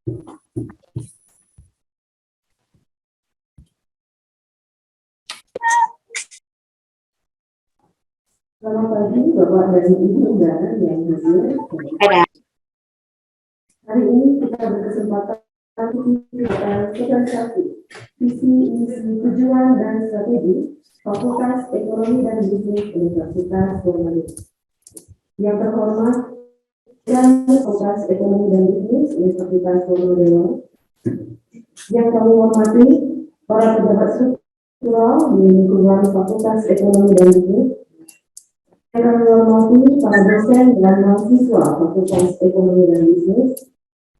Selamat pagi Bapak dan Ibu undangan yang hadir. Hari ini kita berkesempatan untuk sosialisasi visi misi tujuan dan strategi Fakultas Ekonomi dan Bisnis Universitas Muhammadiyah. Yang terhormat dan Fakultas Ekonomi dan Bisnis Universitas Muhammadiyah. Yang kami hormati para pejabat struktural di lingkungan Fakultas Ekonomi dan Bisnis. Yang kami hormati para dosen dan mahasiswa Fakultas Ekonomi dan Bisnis.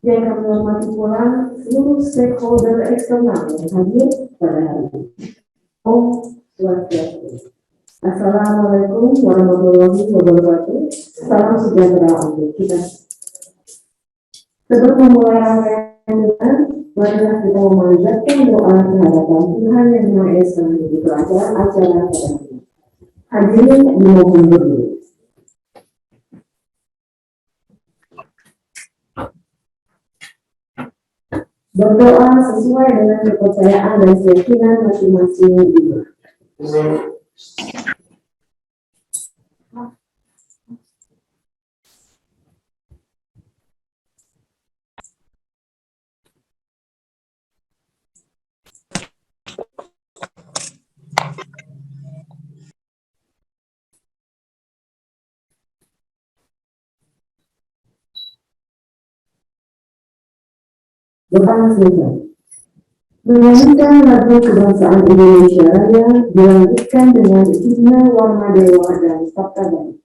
Yang kami hormati pula seluruh stakeholder eksternal yang hadir pada hari ini. Om Swastiastu. Assalamualaikum warahmatullahi wabarakatuh. Salam sejahtera untuk kita. Sebelum memulai rangkaian, marilah kita memanjatkan doa kehadiran Tuhan Yang Maha Esa di pelajaran acara pada hari ini. Hadirin dimohon berdiri. Berdoa sesuai dengan kepercayaan dan keyakinan masing-masing iman. Doa selesai. Menyanyikan lagu kebangsaan Indonesia Raya dilanjutkan dengan himne Warna Dewa dan Sabta Damai.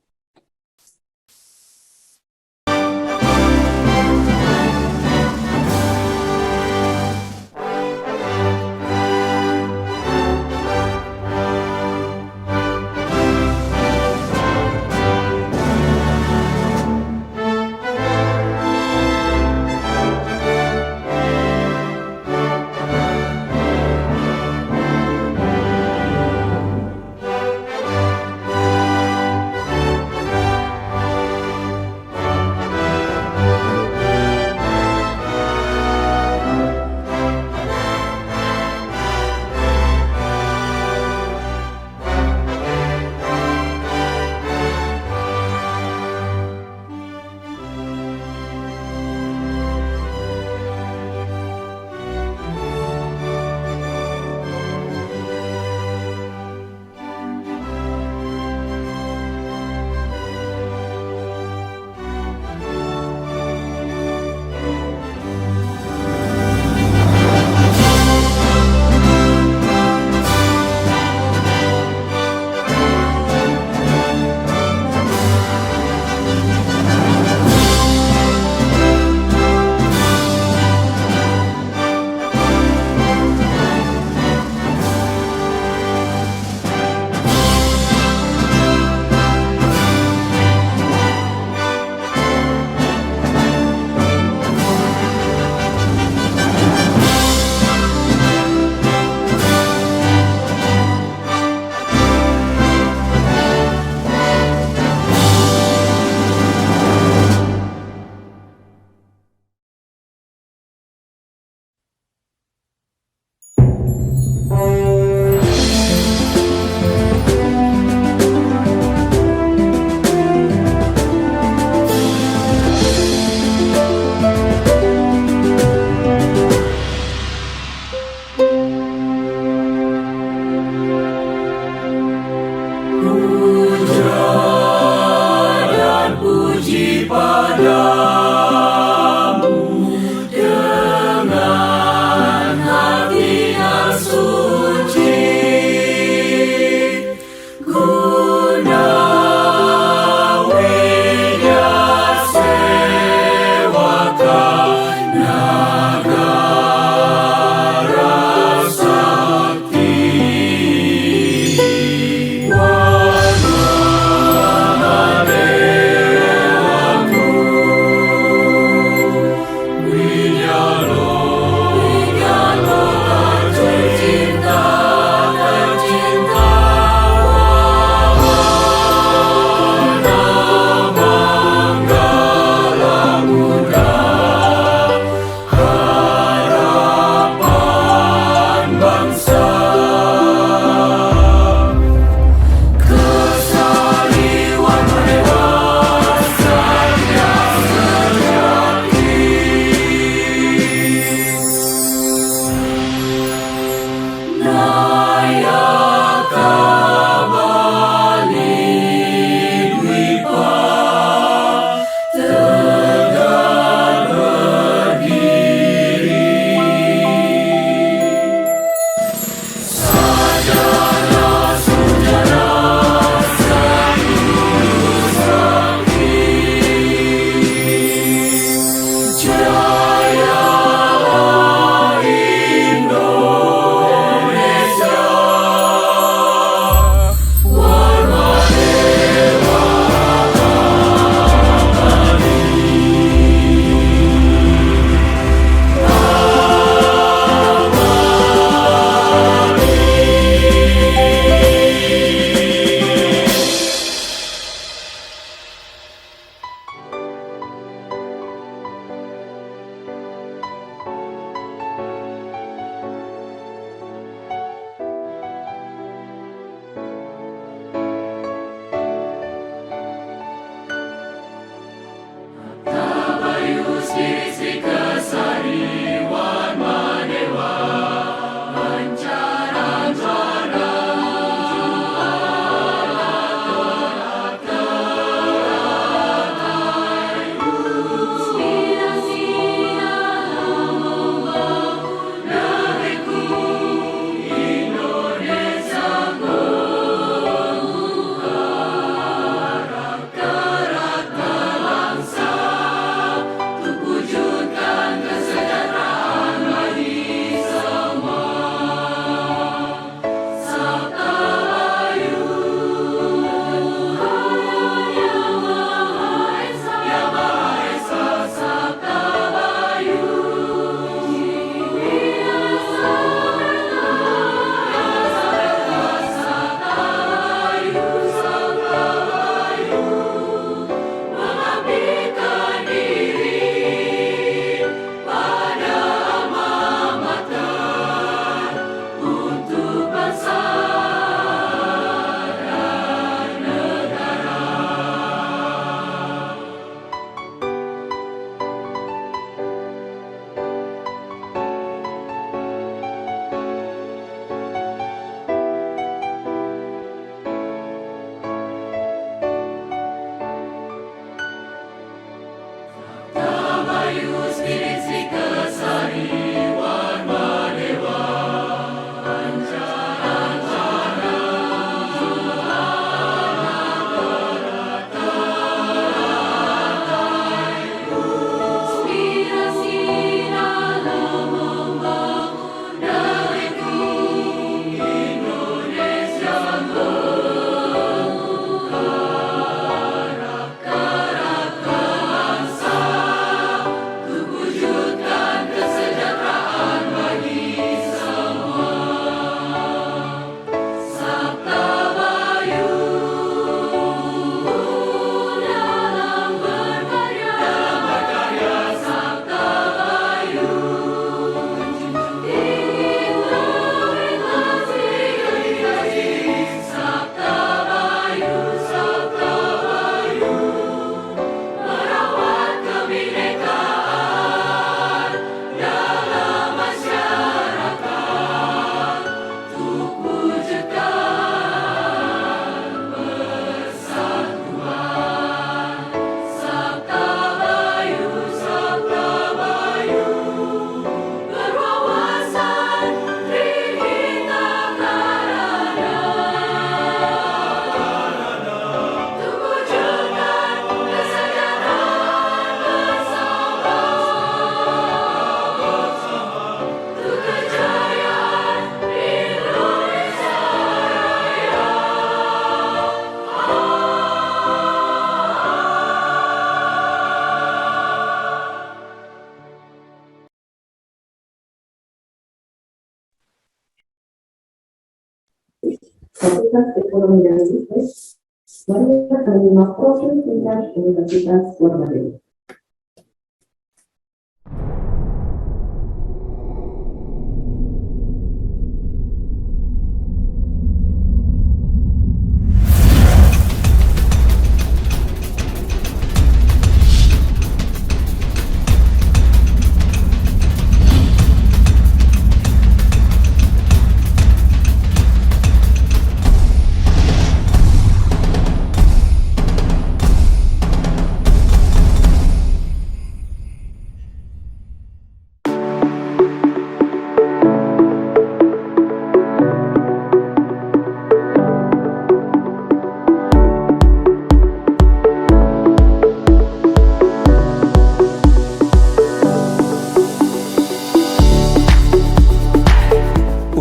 Fakultas Ekonomi dan Bisnis, Marilah menerima profil tingkat Universitas Warmadewa.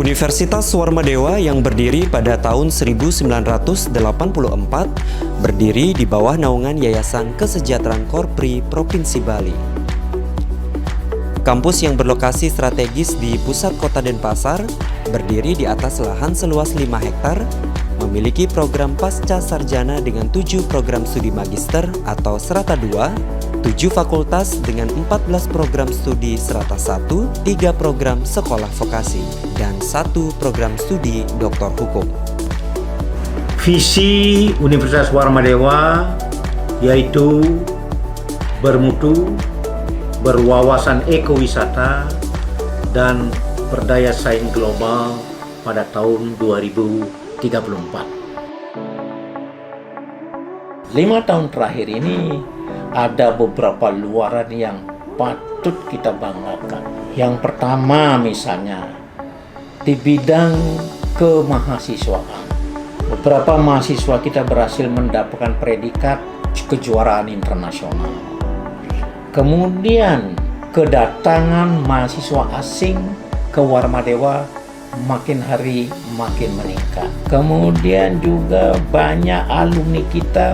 Universitas Warmadewa yang berdiri pada tahun 1984 berdiri di bawah naungan Yayasan Kesejahteraan Korpri Provinsi Bali. Kampus yang berlokasi strategis di pusat kota Denpasar berdiri di atas lahan seluas 5 hektar, memiliki program pasca sarjana dengan 7 program studi magister atau serata 2, 7 fakultas dengan 14 program studi serata 1, 3 program sekolah vokasi, dan 1 program studi doktor hukum. Visi Universitas Warmadewa yaitu bermutu, berwawasan ekowisata, dan berdaya saing global pada tahun 2034. 5 tahun terakhir ini ada beberapa luaran yang patut kita banggakan. Yang pertama misalnya di bidang kemahasiswaan. Beberapa mahasiswa kita berhasil mendapatkan predikat kejuaraan internasional. Kemudian kedatangan mahasiswa asing ke Warmadewa makin hari makin meningkat. Kemudian juga banyak alumni kita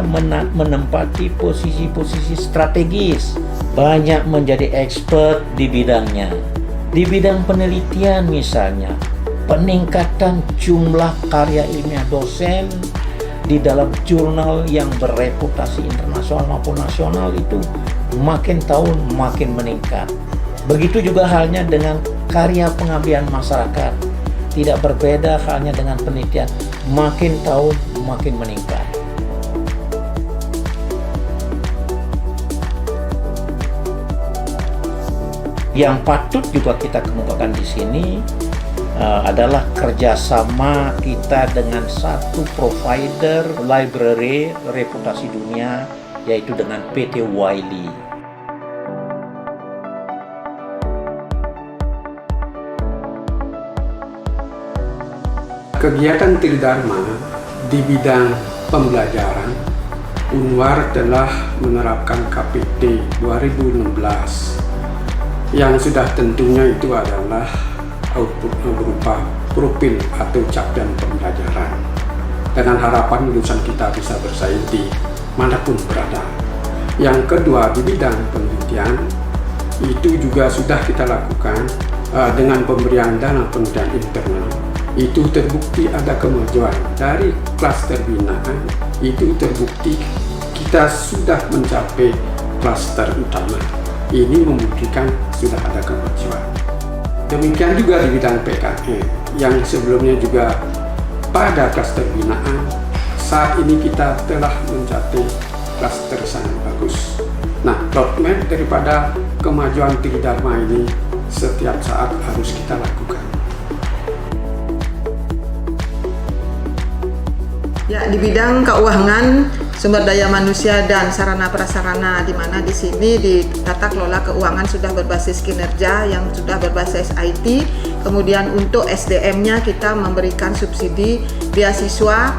menempati posisi-posisi strategis, banyak menjadi expert di bidangnya. Di bidang penelitian misalnya, peningkatan jumlah karya ilmiah dosen di dalam jurnal yang bereputasi internasional maupun nasional itu makin tahun makin meningkat. Begitu juga halnya dengan karya pengabdian masyarakat. Tidak berbeda halnya dengan penelitian, makin tahun makin meningkat. Yang patut juga kita kemukakan di sini adalah kerjasama kita dengan satu provider library reputasi dunia, yaitu dengan PT Wiley. Kegiatan Tridharma di bidang pembelajaran, Unwar telah menerapkan KPT 2016 yang sudah tentunya itu adalah outputnya berupa profil atau capaian pembelajaran, dengan harapan lulusan kita bisa bersaing di manapun berada. Yang kedua, di bidang penelitian itu juga sudah kita lakukan dengan pemberian dana penelitian internal. Itu terbukti ada kemajuan dari klaster binaan, itu terbukti kita sudah mencapai klaster utama. Ini membuktikan sudah ada kemajuan. Demikian juga di bidang PKN yang sebelumnya juga pada klaster binaan, saat ini kita telah mencapai klaster sangat bagus. Nah, roadmap daripada kemajuan Tridharma ini setiap saat harus kita lakukan. Ya, di bidang keuangan, sumber daya manusia dan sarana prasarana, di mana di sini di tata kelola keuangan sudah berbasis kinerja yang sudah berbasis IT. Kemudian untuk SDM-nya kita memberikan subsidi beasiswa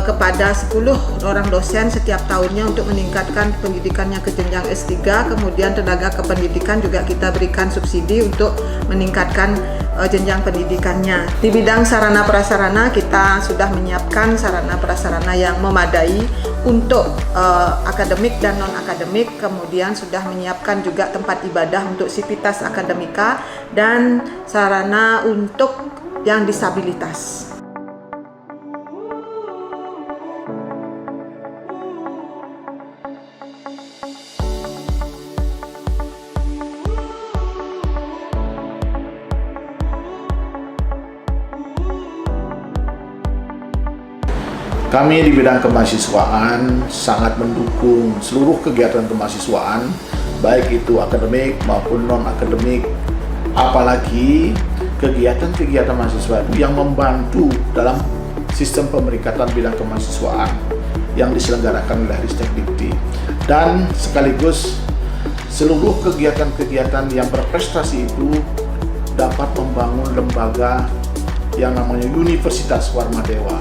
kepada 10 orang dosen setiap tahunnya untuk meningkatkan pendidikannya ke jenjang S3. Kemudian tenaga kependidikan juga kita berikan subsidi untuk meningkatkan jenjang pendidikannya. Di bidang sarana prasarana kita sudah menyiapkan sarana prasarana yang memadai untuk akademik dan non akademik. Kemudian sudah menyiapkan juga tempat ibadah untuk sivitas akademika dan sarana untuk yang disabilitas. Kami di bidang kemahasiswaan sangat mendukung seluruh kegiatan kemahasiswaan, baik itu akademik maupun non-akademik, apalagi kegiatan-kegiatan mahasiswa yang membantu dalam sistem pemeringkatan bidang kemahasiswaan yang diselenggarakan oleh Ristek Dikti, dan sekaligus seluruh kegiatan-kegiatan yang berprestasi itu dapat membangun lembaga yang namanya Universitas Warmadewa.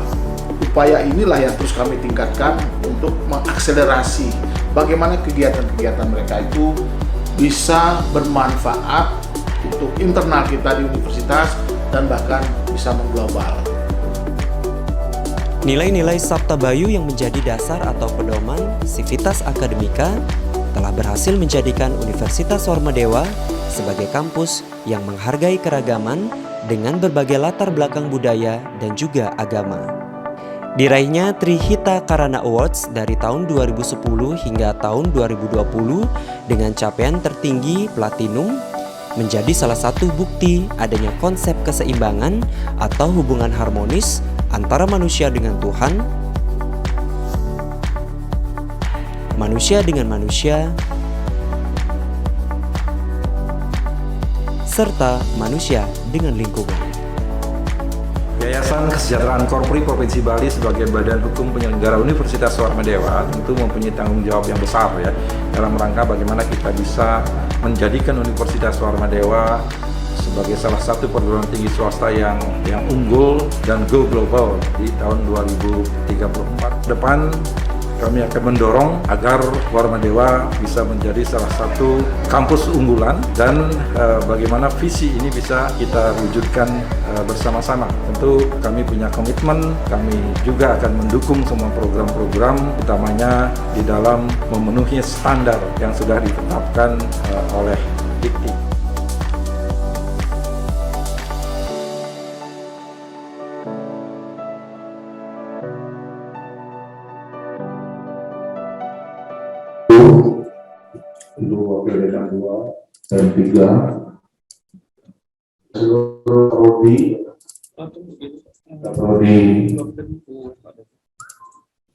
Upaya inilah yang terus kami tingkatkan untuk mengakselerasi bagaimana kegiatan-kegiatan mereka itu bisa bermanfaat untuk internal kita di universitas dan bahkan bisa mengglobal. Nilai-nilai Sabta Bayu yang menjadi dasar atau pedoman Civitas Akademika telah berhasil menjadikan Universitas Warmadewa sebagai kampus yang menghargai keragaman dengan berbagai latar belakang budaya dan juga agama. Diraihnya Trihita Karana Awards dari tahun 2010 hingga tahun 2020 dengan capaian tertinggi Platinum menjadi salah satu bukti adanya konsep keseimbangan atau hubungan harmonis antara manusia dengan Tuhan, manusia dengan manusia, serta manusia dengan lingkungan. Yayasan Kesejahteraan Korpri Provinsi Bali sebagai badan hukum penyelenggara Universitas Warmadewa tentu mempunyai tanggung jawab yang besar ya dalam rangka bagaimana kita bisa menjadikan Universitas Warmadewa sebagai salah satu perguruan tinggi swasta yang unggul dan go global di tahun 2034. Depan kami akan mendorong agar Warmadewa bisa menjadi salah satu kampus unggulan dan bagaimana visi ini bisa kita wujudkan bersama-sama. Tentu kami punya komitmen, kami juga akan mendukung semua program-program, utamanya di dalam memenuhi standar yang sudah ditetapkan oleh Dikti. Untuk wakil dekan 2 dan 3 seluruh prodi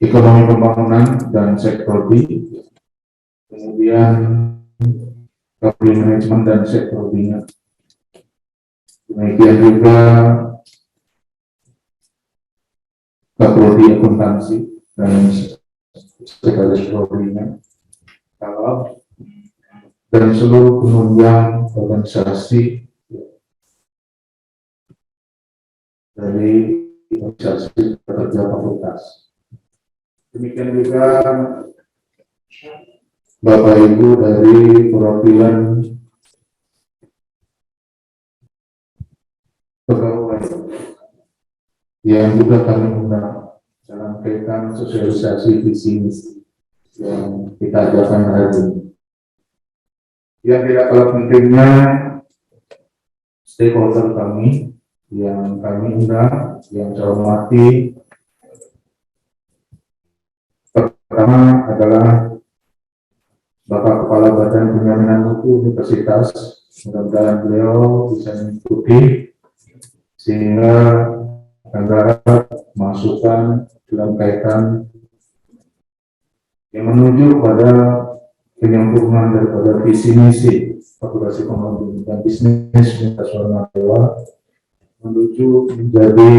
ekonomi pembangunan dan sektor B, kemudian prodi manajemen dan sektor B-nya, demikian juga prodi akuntansi dan sekretaris prodi-nya, dan seluruh penunjang organisasi dari organisasi pekerja fakultas. Demikian juga Bapak Ibu dari perwakilan pegawai yang juga kami undang dalam kaitan sosialisasi visi misi yang kita ajarkan hari ini. Yang tidak kalah pentingnya stakeholder kami yang kami undang, yang saya hormati. Pertama adalah Bapak Kepala Badan Penjaminan Mutu Universitas. Mudah-mudahan beliau bisa mengikuti sehingga antara masukan dalam kaitan yang menuju pada penyempurnaan daripada visi misi Fakultas Ekonomi dan Bisnis Universitas Warmadewa menuju menjadi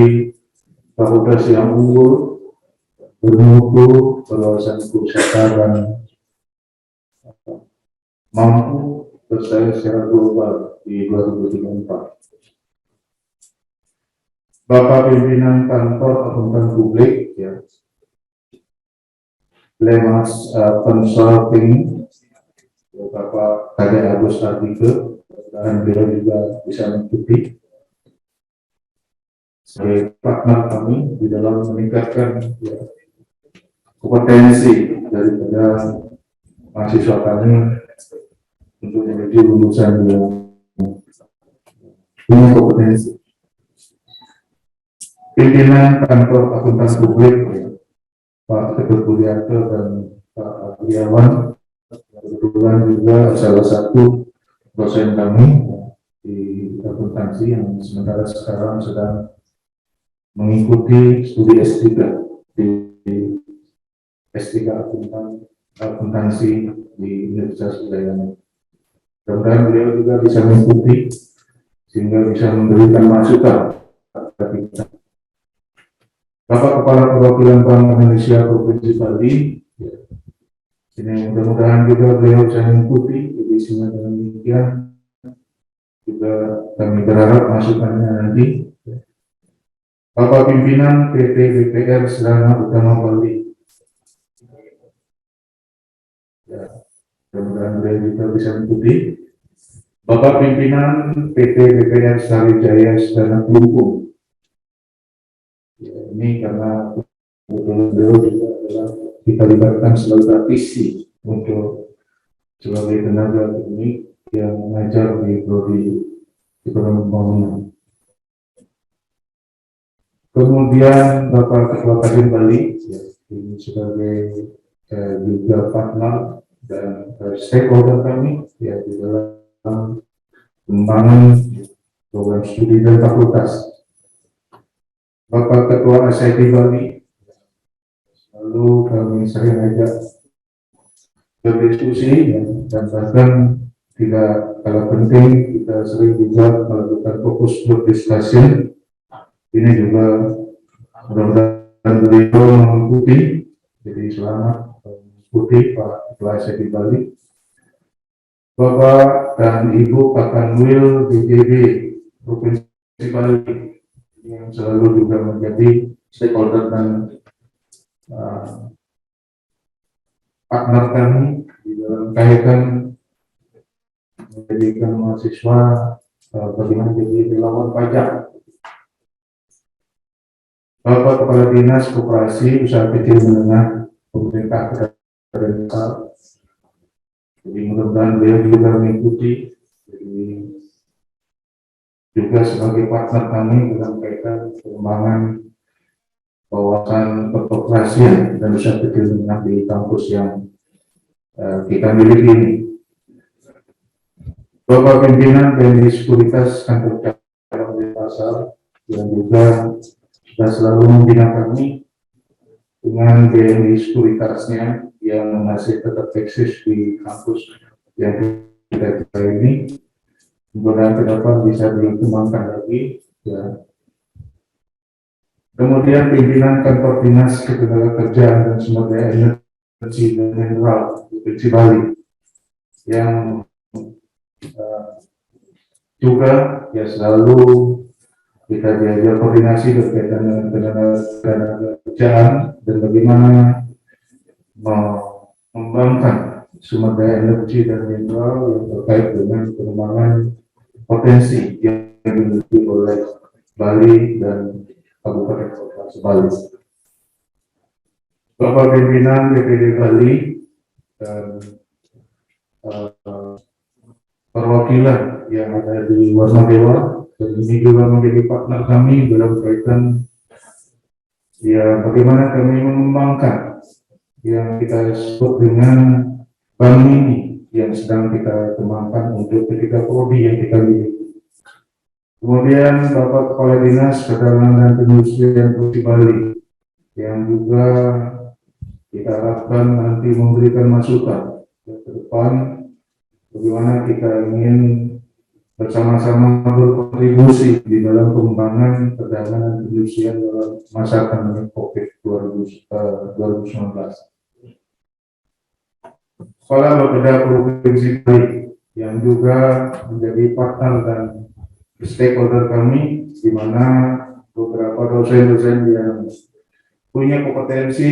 fakultas yang unggul, bermutu, berwawasan kebangsaan dan mampu bersaing secara global di 2034. Bapak Pimpinan Kantor Akuntan Publik, ya, Lemas Consulting, Bapak Kade Agus Ardike, dan beliau juga bisa mengikuti sebagai partner kami di dalam meningkatkan kompetensi daripada mahasiswa kami untuk menuju lulusan yang punya kompetensi. Pimpinan Kantor Akuntan Publik, Pak Ketut Budianto dan Pak Agriawan, kebetulan juga salah satu dosen kami di akuntansi yang sementara sekarang sedang mengikuti studi S3 di S3 akuntansi di Universitas Udayana. Mudah-mudahan beliau juga bisa mengikuti sehingga bisa memberikan masukan kepada kita. Bapak Kepala Perwakilan Bank Indonesia Provinsi Bali, ini mudah-mudahan juga beliau bisa mengikuti, jadi sehingga dengan demikian juga kami berharap masukannya nanti. Bapak Pimpinan PT BPR Serana Utama Bali, ya, mudah-mudahan beliau juga bisa mengikuti. Bapak Pimpinan PT BPR Sarijaya Serana Kelungkung, ya, ini karena beliau juga adalah kita libatkan sebagai praktisi untuk sebagai tenaga akademik yang mengajar di prodi ekonomi pembangunan. Kemudian Bapak Ketua Kadin Bali, ya, ini sebagai juga partner dan stakeholder kami, ya, di dalam pengembangan program studi dan fakultas. Bapak Ketua SIT Bali, lalu kami sering ajak berdiskusi, ya, dan bahkan tidak kalah penting kita sering juga melakukan fokus group discussion. Ini juga mudah-mudahan beliau mengikuti, jadi selamat mengikuti Pak Ketua SIT Bali. Bapak dan Ibu Kakanwil DJB Provinsi Bali yang selalu juga menjadi stakeholder dan partner kami di dalam kaitan menjadikan mahasiswa bagaimana jadi relawan pajak. Bapak Kepala Dinas Koperasi Usaha Kecil Menengah Pemerintah Daerah, jadi mudah-mudahan beliau juga mengikuti, jadi juga sebagai partner kami dalam kaitan pengembangan kawasan perkoperasian dan usaha kecil menengah di kampus yang kita miliki ini. Bapak Pimpinan BNI Sekuritas Kantor Cabang Denpasar yang juga sudah selalu membina kami dengan BNI Sekuritasnya yang masih tetap eksis di kampus yang kita ini. Mudah-mudahan ke depan bisa dikembangkan lagi, ya. Kemudian pimpinan Kantor Dinas Ketenagakerjaan dan Sumber Daya Energi dan Mineral Provinsi Bali yang juga ya selalu kita diajak koordinasi berkaitan dengan tenaga kerjaan dan bagaimana mengembangkan sumber daya energi dan mineral yang terkait dengan pengembangan potensi yang dimiliki oleh Bali dan Kabupaten Kota Bali. Bapak Pimpinan DPD Bali dan perwakilan yang ada di Warmadewa, dan ini juga menjadi partner kami dalam kaitan ya bagaimana kami mengembangkan yang kita sebut dengan bank mini yang sedang kita kembangkan untuk ketiga prodi yang kita miliki. Kemudian Bapak Kepala Dinas Perdagangan dan Perindustrian Provinsi Bali yang juga kita harapkan nanti memberikan masukan ke depan bagaimana kita ingin bersama-sama berkontribusi di dalam pengembangan perdagangan dan perindustrian dalam masa pandemi COVID 2019. Kepala Bapeda Provinsi Bali yang juga menjadi partner dan stakeholder kami, di mana beberapa dosen-dosen yang punya kompetensi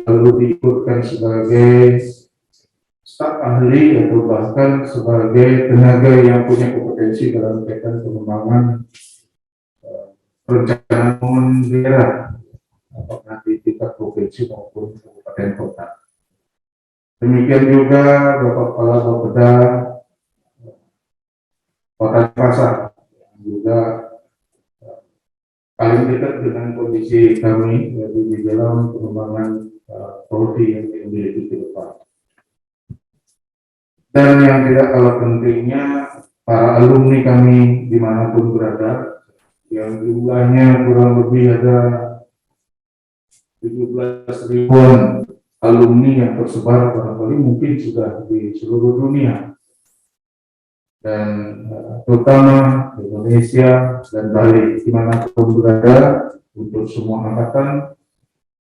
lalu diikutkan sebagai staf ahli atau bahkan sebagai tenaga yang punya kompetensi dalam kaitan pengembangan perencanaan daerah apakah di tingkat provinsi maupun kabupaten kota. Demikian juga Bapak Kepala Bapeda Kota Denpasar yang juga paling dekat dengan kondisi kami yaitu di dalam pengembangan prodi yang dimiliki ke depan. Dan yang tidak kalah pentingnya para alumni kami dimanapun berada yang jumlahnya kurang lebih ada 17 ribuan alumni yang tersebar barangkali mungkin sudah di seluruh dunia, dan terutama Indonesia dan Bali dimanapun berada, untuk semua angkatan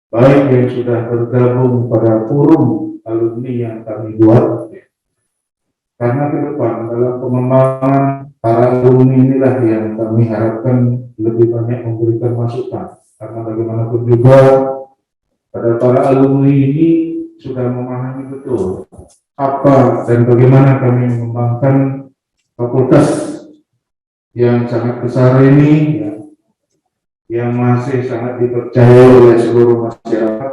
baik yang sudah bergabung pada forum alumni yang kami buat, karena ke depan dalam pengembangan para alumni inilah yang kami harapkan lebih banyak memberikan masukan, karena bagaimanapun juga pada para alumni ini sudah memahami betul apa dan bagaimana kami mengembangkan fakultas yang sangat besar ini, ya, yang masih sangat dipercaya oleh seluruh masyarakat,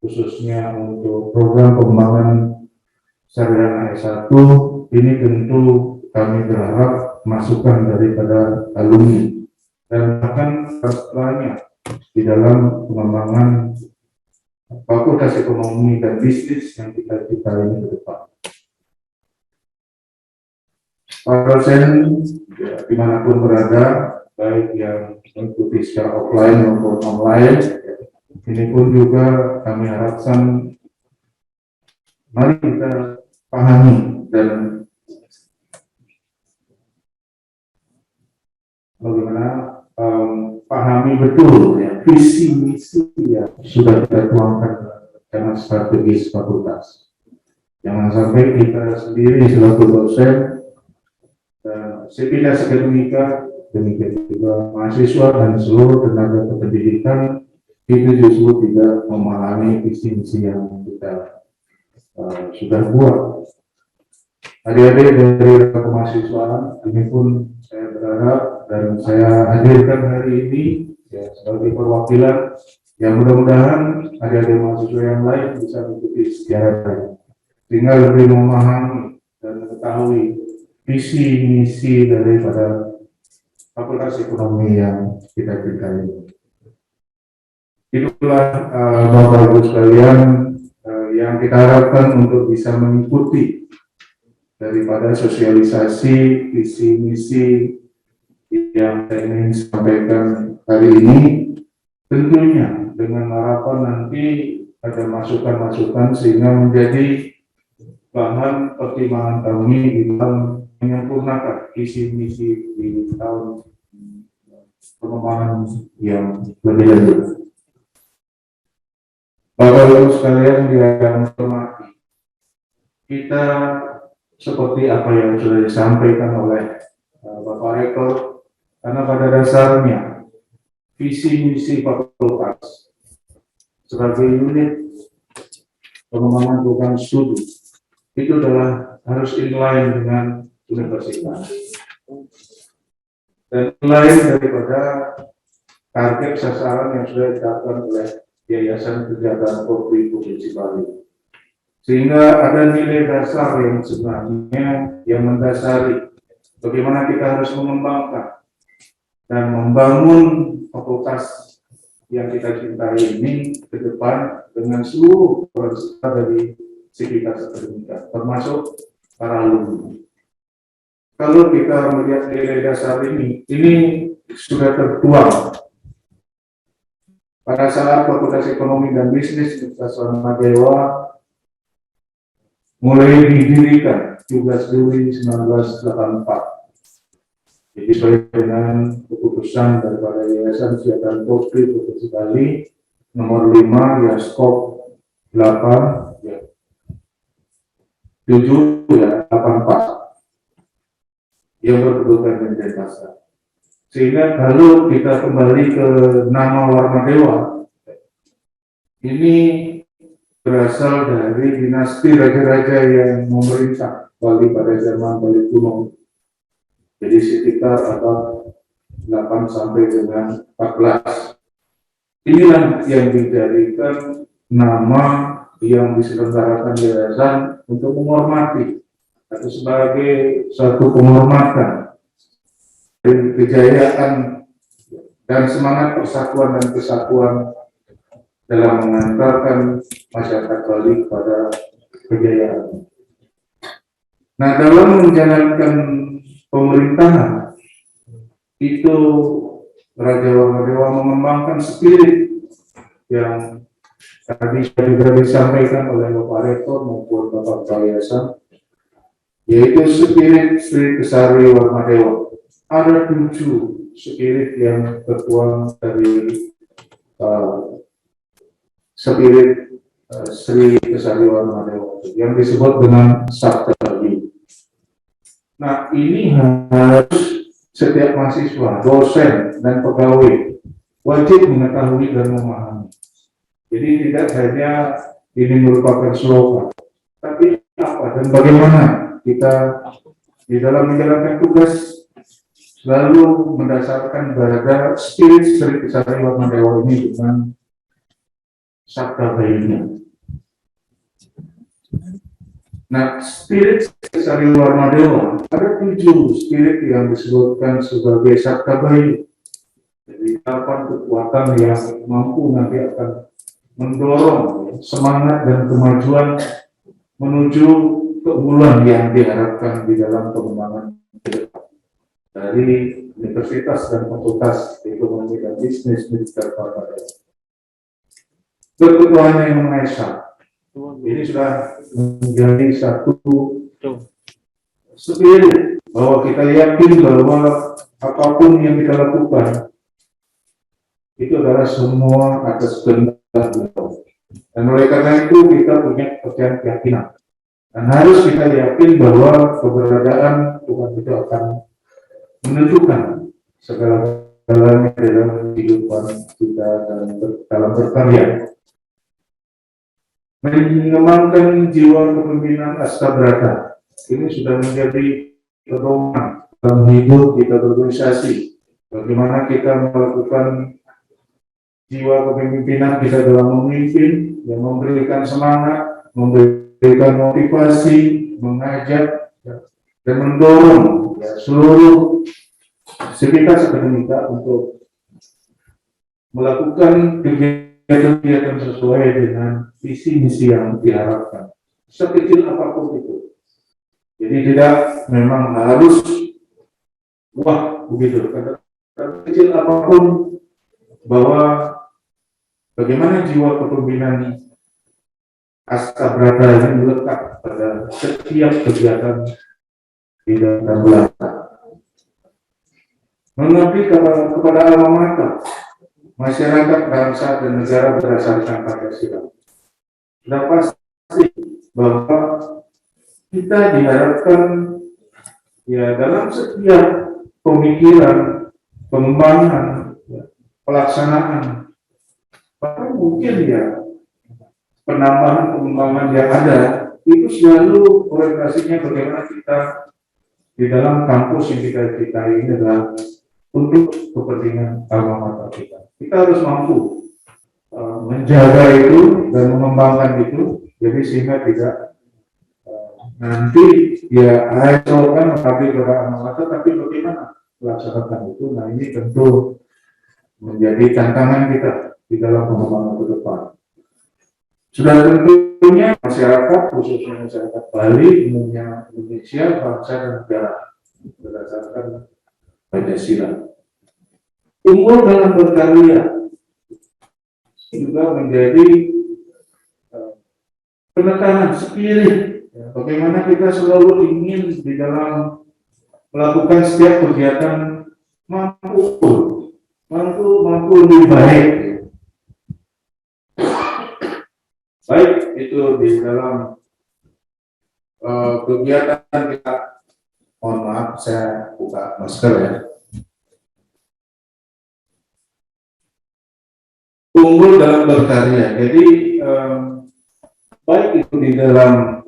khususnya untuk program pengembangan sarjana S1. Ini tentu kami berharap masukan daripada alumni dan bahkan setelahnya di dalam pengembangan fakultas ekonomi dan bisnis yang kita ini ke depan. Para dosen ya, dimanapun berada, baik yang mengikuti secara offline maupun online, ini pun juga kami harapkan mari kita pahami dan bagaimana pahami betul ya visi misi yang sudah kita tuangkan dalam strategis fakultas. Jangan sampai kita sendiri selaku dosen dan sivitas akademika, demikian juga mahasiswa dan seluruh tenaga pendidikan itu justru tidak memahami visi misi yang kita sudah buat. Adik-adik dari kemahasiswaan ini pun saya berharap dan saya hadirkan hari ini ya, sebagai perwakilan yang mudah-mudahan adik-adik mahasiswa yang lain bisa mengikuti sejarah sehingga lebih memahami dan mengetahui visi misi daripada fakultas ekonomi yang kita cintai. Itulah Bapak Ibu sekalian yang kita harapkan untuk bisa mengikuti daripada sosialisasi visi misi yang saya ingin sampaikan hari ini, tentunya dengan harapan nanti ada masukan-masukan sehingga menjadi bahan pertimbangan kami dalam menyempurnakan visi misi di tahun pengembangan yang lebih lanjut. Bapak Ibu sekalian yang hormati, kita seperti apa yang sudah disampaikan oleh Bapak Rektor, karena pada dasarnya visi misi fakultas sebagai unit pengembangan program studi itu adalah harus inline dengan universitas dan inline daripada target sasaran yang sudah ditetapkan oleh Yayasan Kegiatan Kopi Provinsi Bali. Sehingga ada nilai dasar yang sebenarnya yang mendasari bagaimana kita harus mengembangkan dan membangun fakultas yang kita cintai ini ke depan dengan seluruh peserta dari sivitas akademika, termasuk para alumni. Kalau kita melihat nilai dasar ini sudah tertuang pada saat Fakultas Ekonomi dan Bisnis Universitas Swarmadewa mulai didirikan 17 Juli 1984. Jadi sesuai dengan keputusan daripada Yayasan Kesejahteraan Kopi Provinsi Bali nomor 5 ya skop 8 ya 7 ya 84 yang berkedudukan di Denpasar. Sehingga kalau kita kembali ke nama Warmadewa, ini berasal dari dinasti raja-raja yang memerintah Bali pada zaman Bali kuno. Jadi sekitar abad 8 sampai dengan 14. Inilah yang dijadikan nama yang diselenggarakan yayasan untuk menghormati atau sebagai suatu penghormatan kejayaan dan semangat persatuan dan kesatuan dalam mengantarkan masyarakat Bali kepada kejayaan. Nah, dalam menjalankan pemerintahan itu Raja Warmadewa mengembangkan spirit yang tadi juga disampaikan oleh Bapak Rektor maupun Bapak Yayasan, yaitu spirit Sri Kesari Warmadewa. Ada 7 spirit yang tertuang dari spirit Sri Kesari Warmadewa yang disebut dengan Sabta Bagi. Nah, ini harus setiap mahasiswa, dosen, dan pegawai wajib mengetahui dan memahami. Jadi tidak hanya ini merupakan slogan, tapi apa dan bagaimana kita di dalam menjalankan tugas selalu mendasarkan pada spirit Sri Kesari Warmadewa ini dengan sabda bayinya. Nah, spirit Kesari Warmadewa ada 7 spirit yang disebutkan sebagai sabda bayi. Jadi 8 kekuatan yang mampu nanti akan mendorong semangat dan kemajuan menuju keunggulan yang diharapkan di dalam pengembangan ke depan dari universitas dan fakultas ekonomi dan bisnis Militer Warmadewa. Kebutuhannya yang mengenai ini sudah menjadi satu spirit bahwa kita yakin bahwa apapun yang kita lakukan itu adalah semua atas kehendak Beliau. Dan oleh karena itu kita punya keyakinan dan harus kita yakin bahwa keberadaan Tuhan itu akan menentukan segala-galanya dalam kehidupan kita dalam berkarya. Mengembangkan jiwa kepemimpinan Astabrata ini sudah menjadi pedoman dalam hidup kita berorganisasi. Bagaimana kita melakukan jiwa kepemimpinan kita dalam memimpin yang memberikan semangat, memberikan motivasi, mengajak dan mendorong seluruh sivitas akademika untuk melakukan kegiatan sesuai dengan visi misi yang diharapkan, sekecil apapun itu. Jadi tidak memang harus wah begitu, kecil apapun, bahwa bagaimana jiwa kepemimpinan Astabrata ini melekat pada setiap kegiatan di dalam belakang. Mengabdi kepada alma mater, masyarakat, bangsa, dan negara berdasarkan Pancasila. Sudah pasti bahwa kita diharapkan ya dalam setiap pemikiran, pengembangan, pelaksanaan, bahkan mungkin ya penambahan pengembangan yang ada itu selalu orientasinya bagaimana kita di dalam kampus yang kita ini adalah untuk kepentingan alma mater kita. Kita harus mampu menjaga itu dan mengembangkan itu, jadi sehingga tidak nanti ya kan mengabdi kepada alma mater, tapi bagaimana melaksanakan itu. Nah, ini tentu menjadi tantangan kita di dalam pengembangan ke depan. Sudah tentunya masyarakat, khususnya masyarakat Bali, umumnya Indonesia, bangsa dan negara berdasarkan Pancasila. Unggul dalam berkarya juga menjadi penekanan spirit. Bagaimana kita selalu ingin di dalam melakukan setiap kegiatan mampu lebih baik. Baik itu di dalam kegiatan kita. Mohon maaf, saya buka masker ya. Unggul dalam berkarya. Jadi baik itu di dalam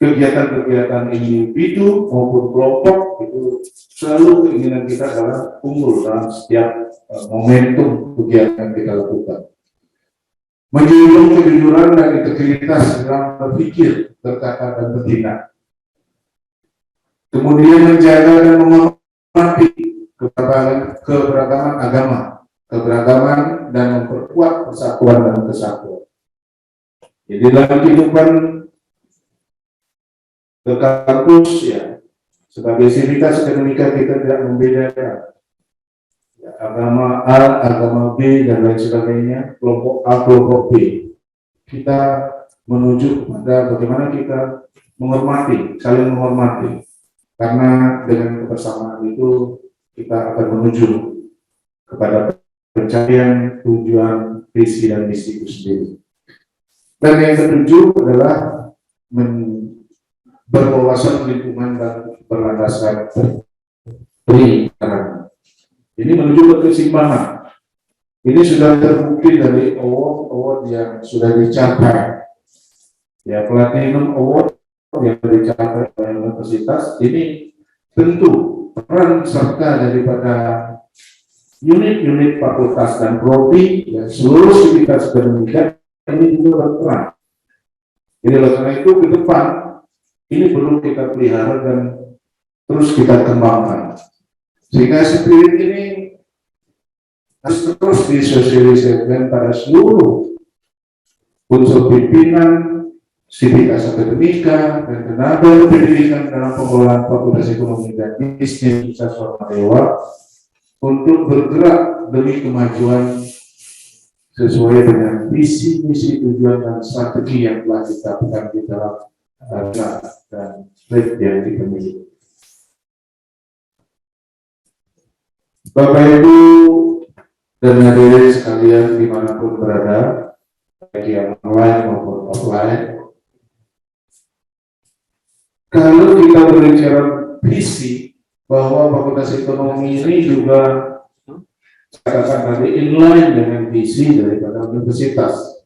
kegiatan-kegiatan individu maupun kelompok, itu selalu keinginan kita adalah unggul dalam setiap momentum kegiatan yang kita lakukan. Menjunjung kejujuran dan integritas dalam berpikir, berkata, dan bertindak. Kemudian menjaga dan menghormati keberagaman agama, keberagaman dan memperkuat persatuan dan kesatuan. Jadi dalam kehidupan ke kampus ya, sebagai sivitas akademika kita tidak membedakan ya, agama A, agama B, dan lain sebagainya, kelompok A, kelompok B. Kita menuju pada bagaimana kita menghormati, saling menghormati. Karena dengan kebersamaan itu kita akan menuju kepada pencapaian tujuan visi dan misi itu sendiri. Dan yang ketujuh adalah berwawasan lingkungan dan berlandaskan perikanan. Ini menuju ke keseimbangan. Ini sudah terbukti dari award yang sudah dicapai. Ya, Platinum Award yang dicapai oleh universitas ini tentu peran serta daripada unit-unit fakultas dan prodi dan seluruh sivitas pendidikan ini juga berperan. Jadi oleh karena itu ke depan ini perlu kita pelihara dan terus kita kembangkan sehingga spirit ini harus terus disosialisasikan pada seluruh unsur pimpinan, sivitas akademika, dan tenaga pendidikan dalam pengelolaan fakultas ekonomi dan bisnis Universitas Warmadewa untuk bergerak demi kemajuan sesuai dengan visi, misi, tujuan, dan strategi yang telah ditetapkan di dalam dan script yang kita miliki. Bapak Ibu dan hadirin sekalian dimanapun berada, baik yang online maupun offline, kalau kita berbicara visi bahwa Fakultas Ekonomi ini juga katakan tadi inline dengan visi daripada universitas,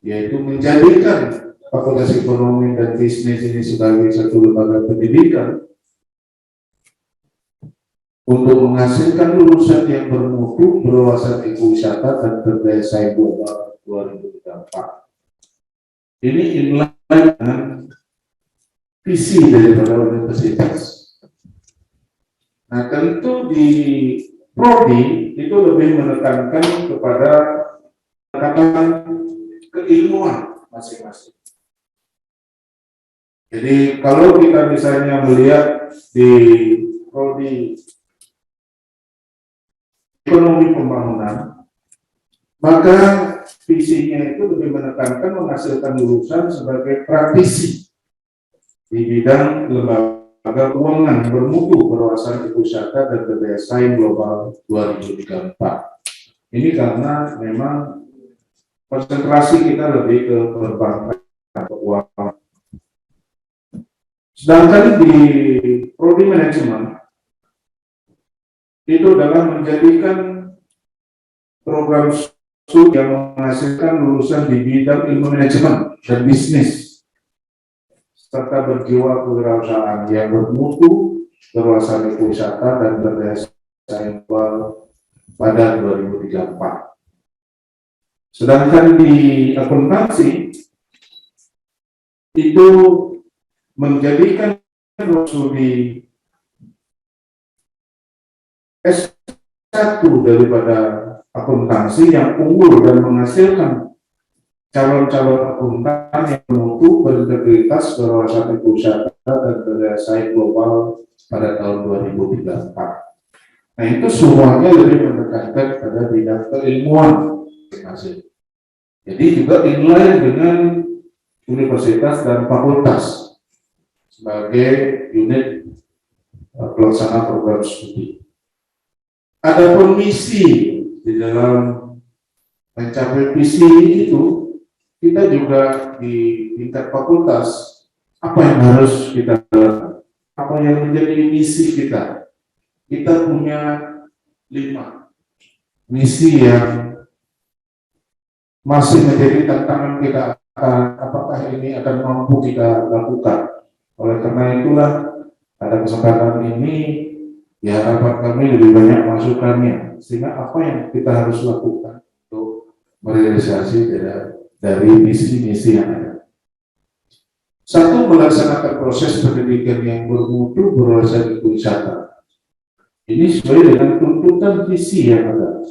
yaitu menjadikan Fakultas Ekonomi dan Bisnis ini sebagai satu lembaga pendidikan untuk menghasilkan lulusan yang bermutu, berwawasan ekowisata, dan berdaya saing global 2034. Ini inline dengan visi daripada universitas. Nah, tentu di prodi itu lebih menekankan kepada pendekatan keilmuan masing-masing. Jadi kalau kita misalnya melihat di prodi ekonomi pembangunan, maka visinya itu lebih menekankan menghasilkan lulusan sebagai praktisi di bidang lembaga keuangan bermutu, berwawasan ekowisata, dan berdaya saing global 2034. Ini karena memang konsentrasi kita lebih ke perbankan keuangan. Sedangkan di prodi manajemen itu adalah menjadikan program studi yang menghasilkan lulusan di bidang ilmu manajemen dan bisnis, serta berjiwa kewirausahaan yang bermutu, berwawasan ekowisata, dan berdaya saing global pada 2034. Sedangkan di akuntansi itu menjadikan studi S1 daripada akuntansi yang unggul dan menghasilkan calon-calon akuntan yang bermutu, berintegritas, berwawasan ekowisata, dan berdaya saing global pada tahun 2034. Nah, itu semuanya lebih menekankan pada bidang keilmuan masing-masing. Jadi juga inline dengan universitas dan fakultas sebagai unit pelaksana program studi. Adapun misi di dalam mencapai visi itu, kita juga di tingkat fakultas, apa yang harus kita lakukan? Apa yang menjadi misi kita? Kita punya 5 misi yang masih menjadi tantangan kita, apakah ini akan mampu kita lakukan. Oleh karena itulah pada kesempatan ini ya harapan kami lebih banyak masukannya, sehingga apa yang kita harus lakukan untuk merealisasi dari misi-misi yang ada. Satu, melaksanakan proses pendidikan yang bermutu, berwawasan ekowisata. Ini sesuai dengan tuntutan visi yang ada.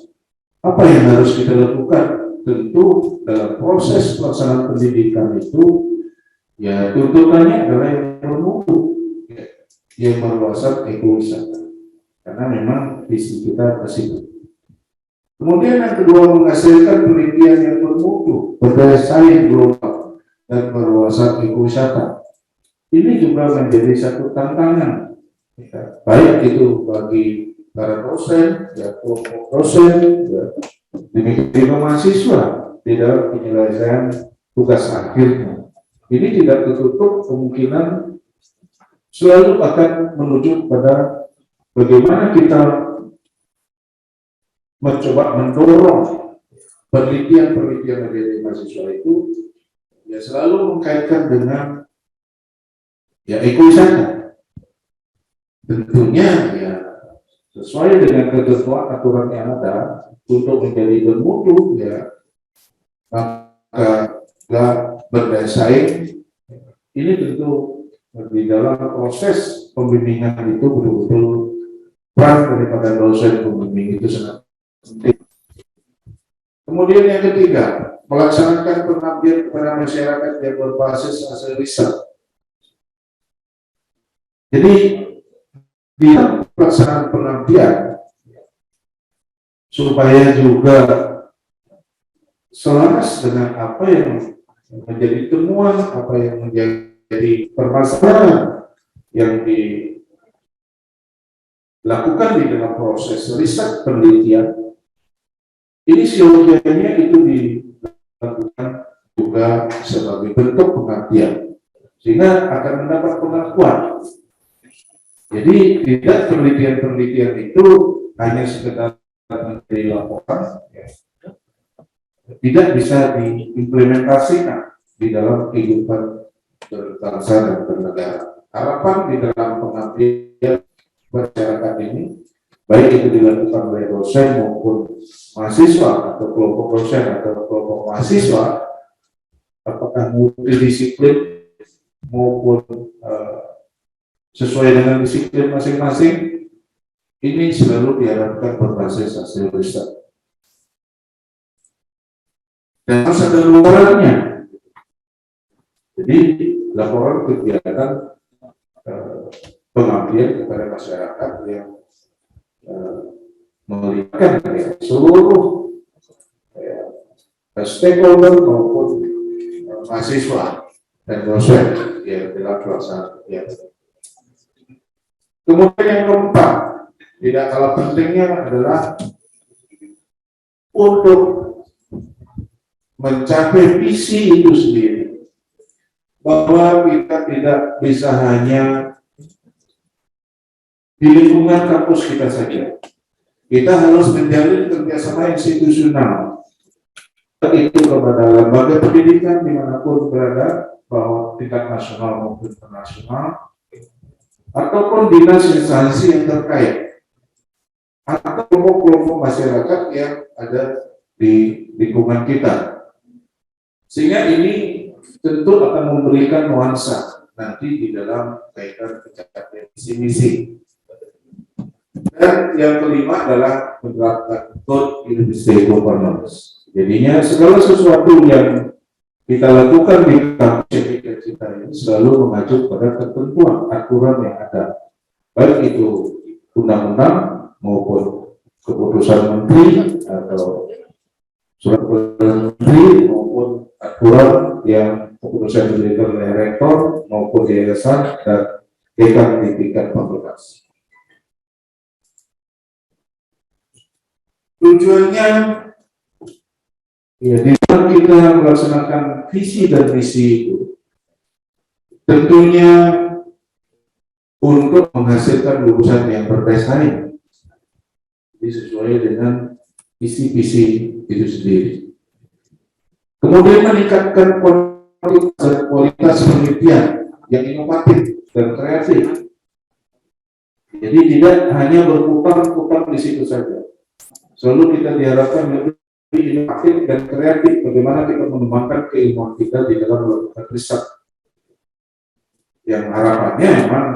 Apa yang harus kita lakukan? Tentu dalam proses pelaksanaan pendidikan itu, ya tuntutannya adalah yang bermutu, yang berwawasan ekowisata. karena memang visi kita ke situ. Kemudian yang kedua, menghasilkan penelitian yang bermutu, berdaya saing global, dan berwawasan ekowisata. Ini juga menjadi satu tantangan, ya, baik itu bagi para dosen, ya, kelompok dosen, ya, demikian mahasiswa di dalam penyelesaian tugas akhirnya. Ini tidak tertutup kemungkinan selalu akan menuju pada bagaimana kita mencoba mendorong penelitian dari mahasiswa itu ya selalu mengkaitkan dengan ya ekowisata. Tentunya ya sesuai dengan ketentuan aturan yang ada untuk menjadi bermutu ya, maka berdaya saing ini tentu di dalam proses pembimbingan itu betul-betul peran daripada dosen pembimbing itu sangat penting. Kemudian yang ketiga, melaksanakan pengabdian kepada masyarakat yang berbasis hasil riset. Jadi di pelaksanaan pengabdian supaya juga selaras dengan apa yang menjadi temuan, apa yang menjadi permasalahan yang dilakukan di dalam proses riset penelitian. Ini siogianya itu dilakukan juga sebagai bentuk pengabdian, sehingga akan mendapat pengakuan. Jadi tidak penelitian-penelitian itu hanya sekedar menjadi laporan, ya, tidak bisa diimplementasikan di dalam kehidupan berbangsa dan bernegara. Harapan di dalam pengabdian masyarakat ini, baik itu dilakukan oleh dosen maupun mahasiswa atau kelompok dosen atau kelompok mahasiswa, apakah multidisiplin maupun sesuai dengan disiplin masing-masing, ini selalu diharapkan berbasis hasil riset. Dan harus ada laporannya. Jadi laporan kegiatan pengabdian kepada masyarakat yang melibatkan ya, seluruh stakeholder maupun mahasiswa dan dosen ya, dalam pelaksanaan kegiatan. Kemudian yang keempat, tidak kalah pentingnya adalah untuk mencapai visi itu sendiri, bahwa kita tidak bisa hanya di lingkungan kampus kita saja. Kita harus menjalin kerjasama institusional, itu kepada lembaga pendidikan dimanapun berada, bahwa tingkat nasional maupun internasional, ataupun dinas instansi yang terkait, atau kelompok-kelompok masyarakat yang ada di lingkungan kita. Sehingga ini tentu akan memberikan nuansa nanti di dalam kaitan pencapaian visi-misi. Dan yang kelima adalah menerapkan code industry governance. Jadinya segala sesuatu yang kita lakukan di kampus kita ini selalu mengacu pada ketentuan aturan yang ada, baik itu undang-undang maupun keputusan menteri atau surat menteri maupun aturan yang keputusan diberikan oleh rektor maupun yayasan dan dekan di tingkat fakultas. Tujuannya ya, di dalam kita melaksanakan visi dan misi itu tentunya untuk menghasilkan lulusan yang berprestasi, sesuai dengan visi-visi itu sendiri. Kemudian meningkatkan kualitas penelitian yang inovatif dan kreatif. Jadi tidak hanya berputar-putar di situ saja. Selalu kita diharapkan lebih inovatif dan kreatif, bagaimana kita mengembangkan keilmuan kita di dalam melakukan riset. Yang harapannya memang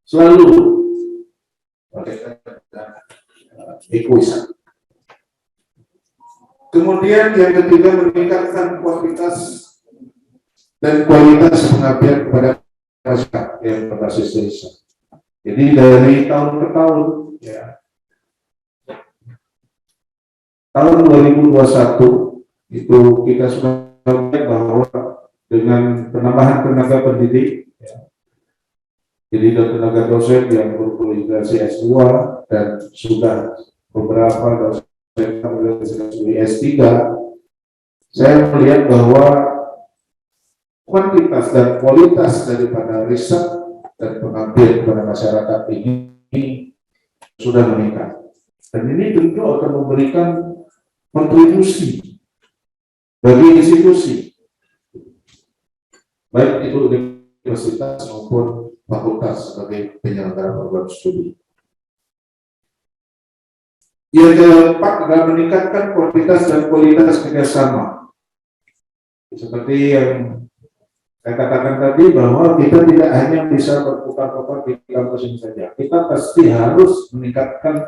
selalu berkaitan dengan ekowisata. Kemudian yang ketiga, meningkatkan kuantitas dan kualitas pengabdian kepada masyarakat yang berbasis riset. Jadi dari tahun ke tahun, ya, tahun 2021 itu kita sudah melihat bahwa dengan penambahan tenaga pendidik, ya, jadi tenaga dosen yang berkualifikasi S2 dan sudah beberapa dosen berkualifikasi S3, saya melihat bahwa kuantitas dan kualitas daripada riset dan pengabdian kepada masyarakat ini sudah meningkat. Dan ini tentu akan memberikan kontribusi bagi institusi, baik itu universitas maupun fakultas sebagai penyelenggara program studi. Yang keempat adalah meningkatkan kuantitas dan kualitas kerjasama. Seperti yang saya katakan tadi, bahwa kita tidak hanya bisa berputar-putar di kampus ini saja. Kita pasti harus meningkatkan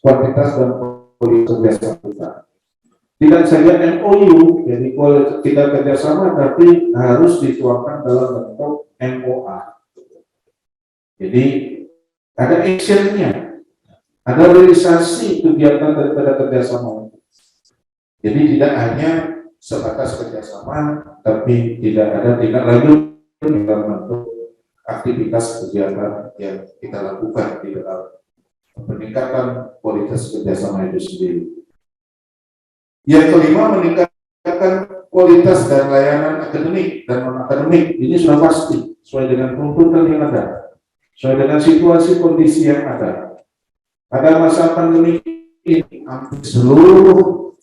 kuantitas dan kualitas kerjasama kita. Tidak saja MOU, jadi kita kerjasama, tapi harus dituangkan dalam bentuk MOA. Jadi ada actionnya, ada realisasi kegiatan daripada kerjasama. Jadi tidak hanya sebatas kerjasama, tapi tidak ada tindak lanjut dalam bentuk aktivitas kegiatan yang kita lakukan di dalam peningkatan kualitas kerjasama itu sendiri. Yang kelima, meningkatkan kualitas dan layanan akademik dan non-akademik. Ini sudah pasti, sesuai dengan tuntutan yang ada, sesuai dengan situasi kondisi yang ada. Pada masa pandemi ini, hampir seluruh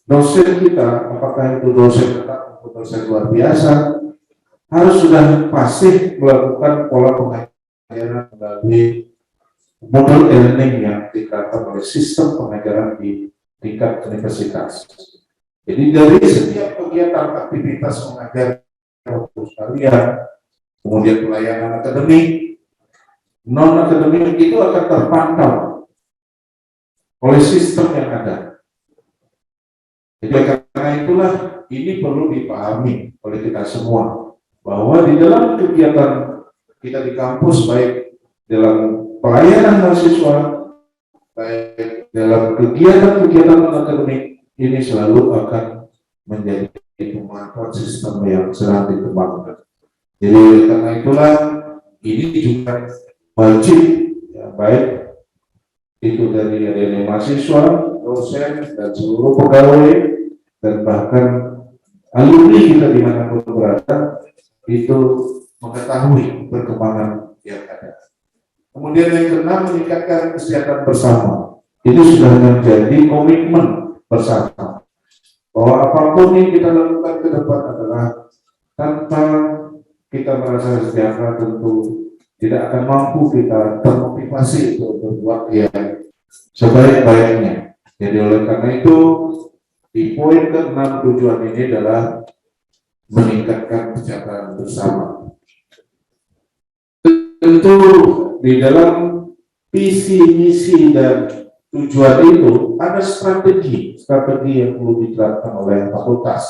dosen kita, apakah itu dosen tetap atau dosen luar biasa, harus sudah pasti melakukan pola pengajaran melalui model e-learning yang diterapkan oleh sistem pengajaran di tingkat universitas. Jadi dari setiap kegiatan aktivitas mengajar sekalian, kemudian pelayanan akademik, non akademik itu akan terpantau oleh sistem yang ada. Jadi karena itulah ini perlu dipahami oleh kita semua, bahwa di dalam kegiatan kita di kampus, baik dalam pelayanan mahasiswa, baik dalam kegiatan-kegiatan non-akademik, ini selalu akan menjadi pemanfaat sistem yang sedang dikembangkan. Jadi karena itulah ini juga wajib, ya, baik itu dari adanya mahasiswa, dosen, dan seluruh pegawai, dan bahkan alumni kita dimanapun berada, itu mengetahui perkembangan yang ada. Kemudian yang keenam, meningkatkan kesehatan bersama. Itu sudah menjadi komitmen bersama, bahwa apapun yang kita lakukan ke depan adalah tanpa kita merasa sejahtera, tentu tidak akan mampu kita termotivasi untuk berbuat yang sebaik-baiknya. Jadi oleh karena itu, di poin ke-6 tujuan ini adalah meningkatkan kesejahteraan bersama. Tentu di dalam visi, misi, dan tujuan itu ada strategi yang perlu diterapkan oleh fakultas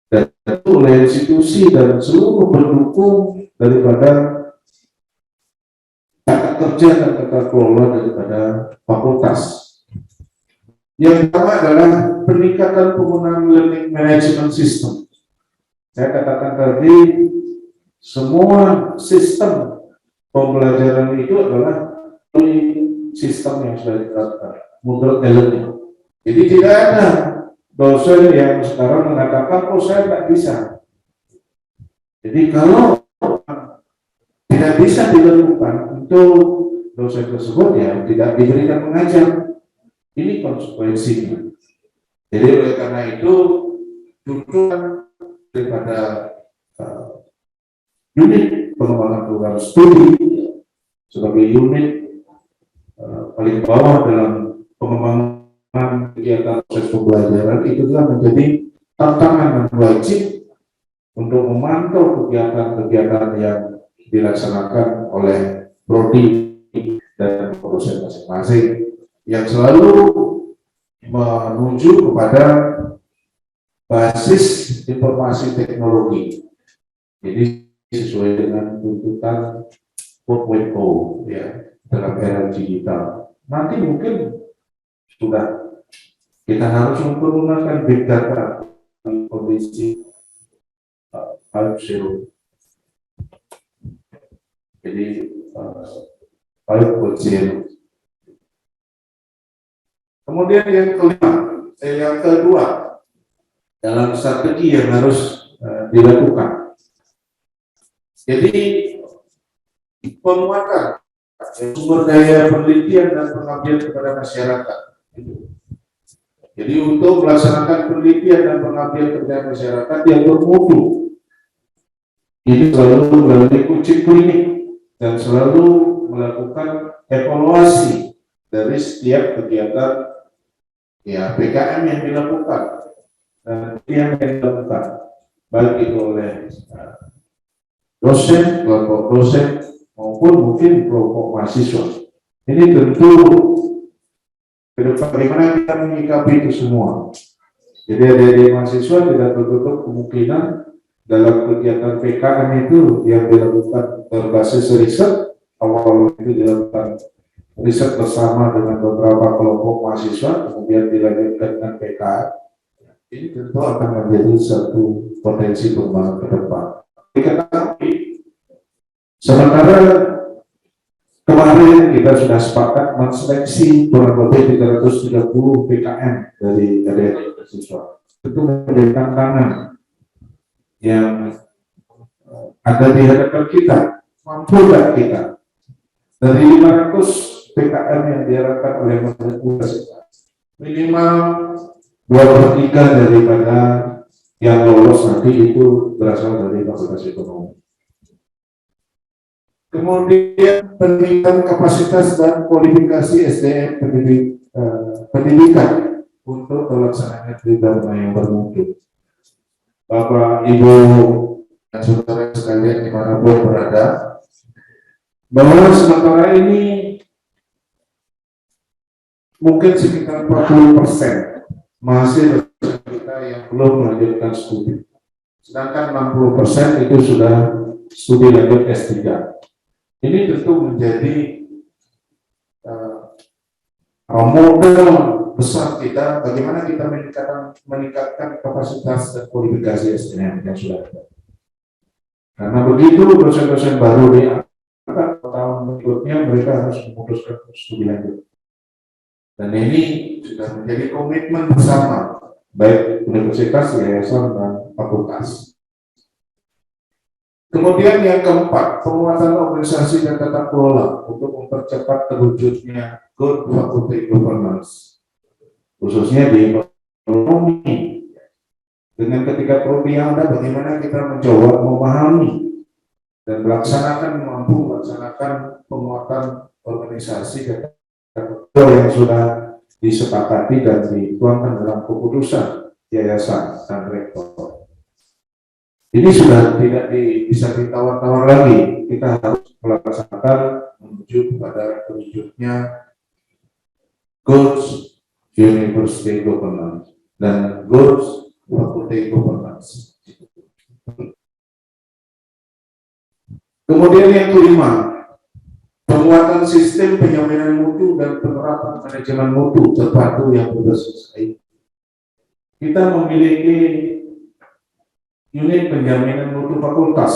dan oleh institusi dan seluruh pendukung daripada tata kerja dan tata kelola daripada fakultas. Yang pertama adalah peningkatan penggunaan learning management system. Saya katakan tadi, semua sistem pembelajaran itu adalah sistem yang sudah diterapkan, model e-learning. Jadi tidak ada dosen yang sekarang mengatakan, oh saya tidak bisa. Jadi kalau tidak bisa dilakukan, untuk dosen tersebut ya tidak diberikan mengajar. Ini konsekuensinya. Jadi oleh karena itu, tuntutan daripada unit pengembangan program studi sebagai unit paling bawah dalam pengembangan kegiatan proses pembelajaran, itu telah menjadi tantangan dan wajib untuk memantau kegiatan-kegiatan yang dilaksanakan oleh prodi dan dosen masing-masing, yang selalu menuju kepada basis informasi teknologi. Jadi sesuai dengan tuntutan 4.0 ya, dalam era digital. Nanti mungkin sudah kita harus menggunakan big data di kondisi 5.0. Jadi 5.0. Kemudian yang kedua dalam strategi yang harus dilakukan. Jadi penguatan sumber daya penelitian dan pengabdian kepada masyarakat. Jadi untuk melaksanakan penelitian dan pengabdian kepada masyarakat yang bermutu, ini selalu melalui uji klinik dan selalu melakukan evaluasi dari setiap kegiatan PKM yang dilakukan dan yang dilakukan, baik itu oleh dosen, kelompok dosen maupun mungkin kelompok mahasiswa. Ini tentu ke depan bagaimana kita menyikapi itu semua. Jadi adik-adik mahasiswa tidak tertutup kemungkinan dalam kegiatan PKM itu yang dilakukan berbasis riset, awal itu dilakukan riset bersama dengan beberapa kelompok mahasiswa, kemudian dilanjutkan dengan PKM. Ini tentu akan menjadi satu potensi pengembangan ke depan. Tetapi sementara kemarin kita sudah sepakat menseleksi kurang lebih 330 PKM dari adik-adik mahasiswa. Itu menjadi tantangan yang ada di hadapan kita. Mampu tidak kita? Dari 500 PKM yang diharapkan oleh universitas, minimal 2/3 daripada yang lolos nanti itu berasal dari fakultas ekonomi. Kemudian peningkatan kapasitas dan kualifikasi SDM pendidikan untuk pelaksanaan Tridharma yang bermutu. Bapak, Ibu, dan saudara sekalian dimanapun berada, bahwa sementara ini mungkin sekitar 40% mahasiswa kita yang belum melanjutkan studi, sedangkan 60% itu sudah studi lanjut S3. Ini tentu menjadi modal besar kita bagaimana kita meningkatkan kapasitas dan kualifikasi SDM yang sudah ada. Karena begitu dosen-dosen baru diangkat tahun berikutnya mereka harus memutuskan studi lanjut. Dan ini sudah menjadi komitmen bersama, baik universitas, yayasan, dan fakultas. Kemudian yang keempat, penguatan organisasi dan tata kelola untuk mempercepat terwujudnya good faculty governance, khususnya di ekonomi. Dengan ketiga prodi yang ada, bagaimana kita mencoba memahami dan mampu melaksanakan penguatan organisasi dan yang sudah disepakati dan dituangkan dalam keputusan yayasan dan rektor. Ini sudah tidak bisa ditawar-tawar lagi. Kita harus melaksanakan menuju kepada terwujudnya good university governance dan good faculty governance. Kemudian yang kelima, penguatan sistem penjaminan mutu dan penerapan manajemen mutu terpadu yang berbasis IT. Kita memiliki unit penjaminan mutu fakultas.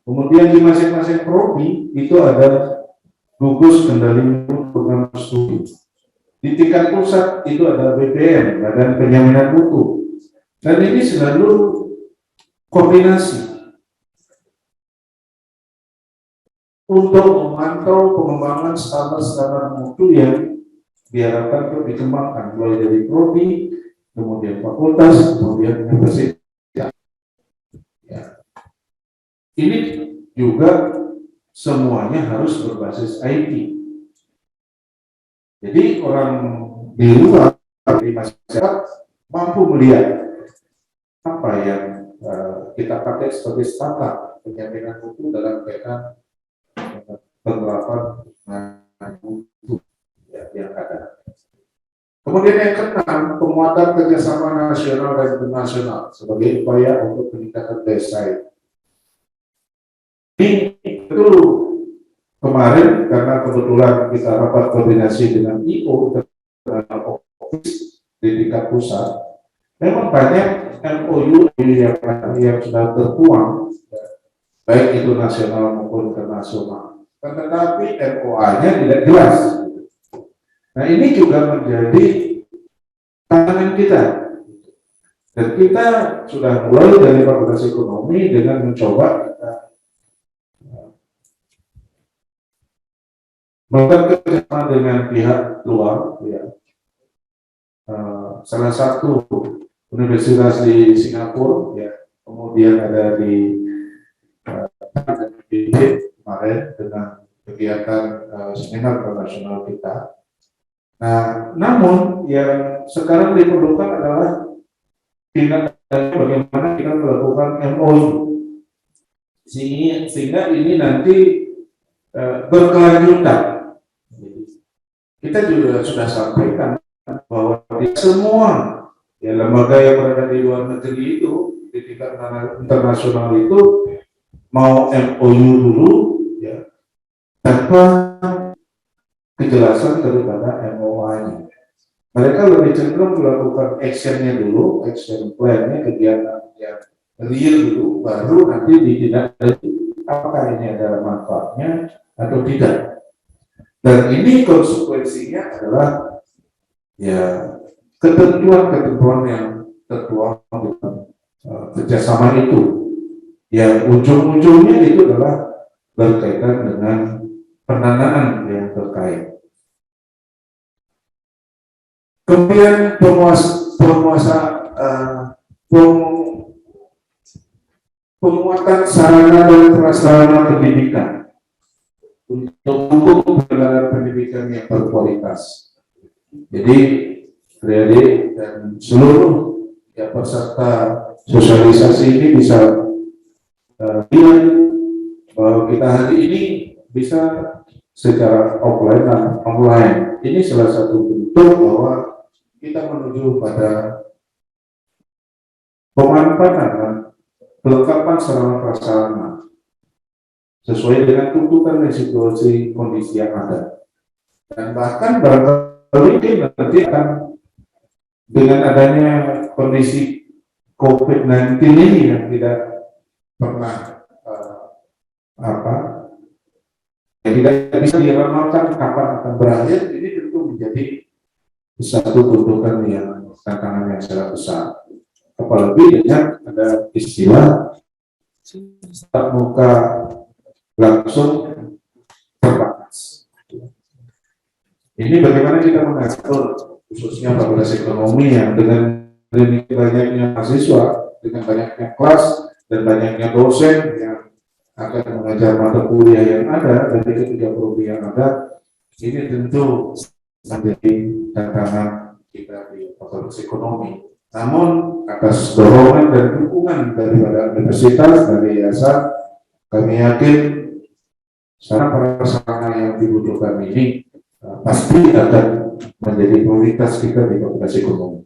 Kemudian di masing-masing prodi itu ada gugus kendali mutu program studi. Di tingkat pusat itu ada BPM, Badan Penjaminan Mutu. Dan ini selalu koordinasi untuk memantau pengembangan standar-standar mutu yang diharapkan untuk dikembangkan mulai dari prodi, kemudian fakultas, kemudian universitas. Ya. Ini juga semuanya harus berbasis IT. Jadi orang di luar dari masyarakat mampu melihat apa yang kita pakai sebagai standar penjaminan mutu dalam kaitan penerapan mutu yang ada. Kemudian yang keenam, penguatan kerjasama nasional dan internasional sebagai upaya untuk peningkatan daya saing. Ini itu kemarin karena kebetulan kita rapat koordinasi dengan IO International Office di tingkat pusat, memang banyak MOU yang sudah tertuang, baik itu nasional maupun internasional, tetapi MOA-nya tidak jelas. Nah, ini juga menjadi tantangan kita. Dan kita sudah mulai dari Fakultas Ekonomi dengan mencoba melakukan kerjasama dengan pihak luar, ya. Salah satu universitas di Singapura, ya, kemudian ada di kemarin dengan kegiatan seminar internasional kita. Nah, namun yang sekarang diperlukan adalah bagaimana kita melakukan MOU sehingga ini nanti berkelanjutan. Kita juga sudah sampaikan bahwa di semua ya, lembaga yang berada di luar negeri itu di tingkat internasional itu mau MOU dulu ya tanpa kejelasan daripada MOA-nya. Mereka lebih cenderung melakukan action-nya dulu, action plan-nya, kegiatan yang real dulu, baru nanti ditindaklanjuti apakah ini ada manfaatnya atau tidak. Dan ini konsekuensinya adalah ya ketentuan-ketentuan yang tertuang dalam kerjasama itu, yang ujung-ujungnya itu adalah berkaitan dengan pendanaan yang terkait. Kemudian penguatan sarana dan prasarana pendidikan untuk mendukung penyelenggaraan pendidikan yang berkualitas. Jadi, adik-adik dan seluruh ya, peserta sosialisasi ini bisa lihat bahwa kita hari ini bisa secara offline dan online. Ini salah satu bentuk bahwa kita menuju pada pemanfaatan dan kelengkapan sarana prasarana sesuai dengan tuntutan dan situasi kondisi yang ada. Dan bahkan barangkali nanti akan dengan adanya kondisi COVID-19 ini yang tidak pernah yang tidak bisa diramalkan kapan akan berakhir, ini tentu menjadi satu tuntutan yang tantangan yang sangat besar. Apalagi dengan ada istilah tatap muka langsung terbatas. Ini bagaimana kita mengatur khususnya Fakultas Ekonomi yang dengan banyaknya mahasiswa, dengan banyaknya kelas dan banyaknya dosen yang akan mengajar mata kuliah yang ada dari ketiga prodi yang ada, ini tentu menjadi tantangan kita di Fakultas Ekonomi. Namun atas dorongan dan dukungan daripada universitas, dari yayasan, kami yakin sarana prasarana yang dibutuhkan ini pasti akan menjadi prioritas kita di Fakultas Ekonomi.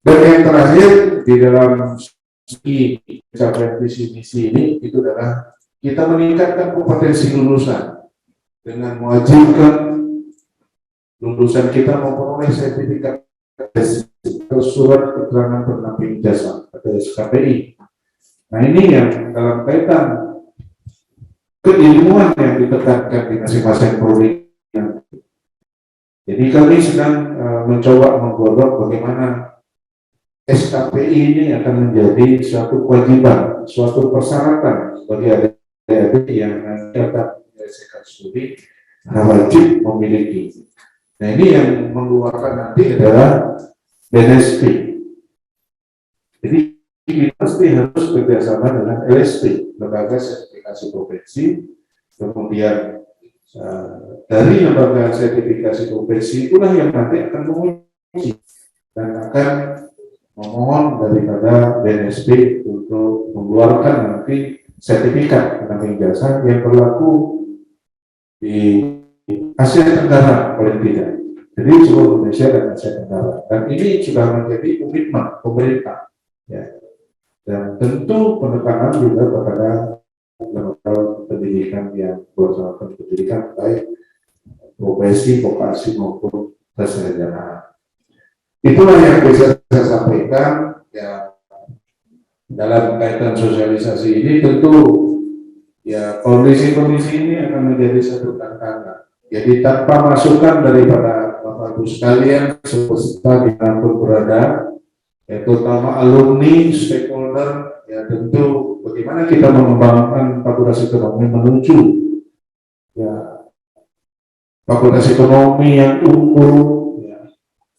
Dan yang terakhir di dalam capaian visi misi ini itu adalah kita meningkatkan kompetensi lulusan dengan mewajibkan lulusan kita memperoleh sertifikat atau surat keterangan pendamping jasa atau SKPI. Nah, ini yang dalam kaitan keilmuan yang ditekankan di masing-masing prodi. Jadi kami sedang mencoba menggodok bagaimana SKPI ini akan menjadi suatu kewajiban, suatu persyaratan bagi adik-adik yang dapat menyelesaikan studi wajib memiliki. Nah, ini yang mengeluarkan nanti adalah BNSP. Jadi kita pasti harus bekerjasama dengan LSP, Lembaga Sertifikasi Profesi. Kemudian dari lembaga sertifikasi profesi itulah yang nanti akan menguji dan akan memohon daripada BNSP untuk mengeluarkan nanti sertifikat pendamping jasa yang berlaku di Asia Tenggara paling tidak. Jadi seluruh Indonesia dan Asia Tenggara. Dan ini sudah menjadi komitmen pemerintah. Ya. Dan tentu penekanan juga kepada lembaga pendidikan yang berdasarkan pendidikan baik profesi, vokasi maupun kesarjanaan. Itulah yang bisa saya sampaikan ya dalam kaitan sosialisasi ini. Tentu ya kondisi-kondisi ini akan menjadi satu tantangan. Jadi tanpa masukan daripada Bapak Ibu sekalian peserta dimanapun berada, ya, terutama alumni, stakeholder, ya tentu bagaimana kita mengembangkan fakultas ekonomi menuju ya fakultas ekonomi yang unggul, ya,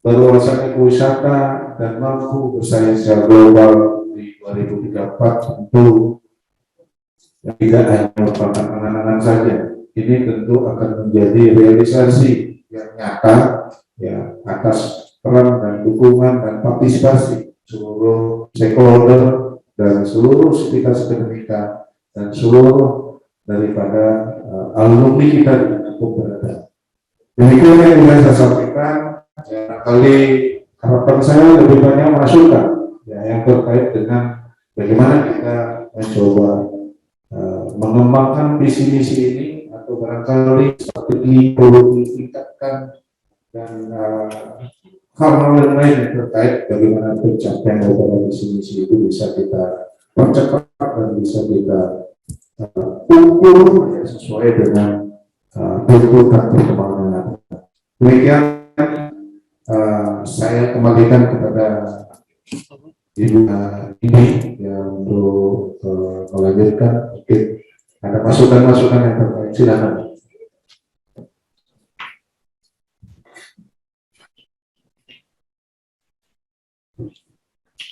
berwawasan ekowisata dan mampu bersaing secara global di 2034. Tentu ya, tidak hanya merupakan angan-angan saja. Ini tentu akan menjadi realisasi yang nyata ya atas peran dan dukungan dan partisipasi seluruh stakeholder dan seluruh sivitas akademika dan seluruh daripada alumni kita di kampung berada. Demikian yang bisa saya sampaikan. Ya, kali harapan saya lebih banyak masukan ya yang terkait dengan bagaimana kita mencoba mengembangkan visi misi ini atau barangkali strategi perlu ditingkatkan dan hal-hal lain yang terkait bagaimana pencapaian daripada visi misi itu bisa kita percepat dan bisa kita ukur ya, sesuai dengan tuntutan perkembangan. Demikian saya kembalikan kepada Ibu ini yang untuk melanjutkan. Mungkin ada masukan-masukan yang terkait, silakan.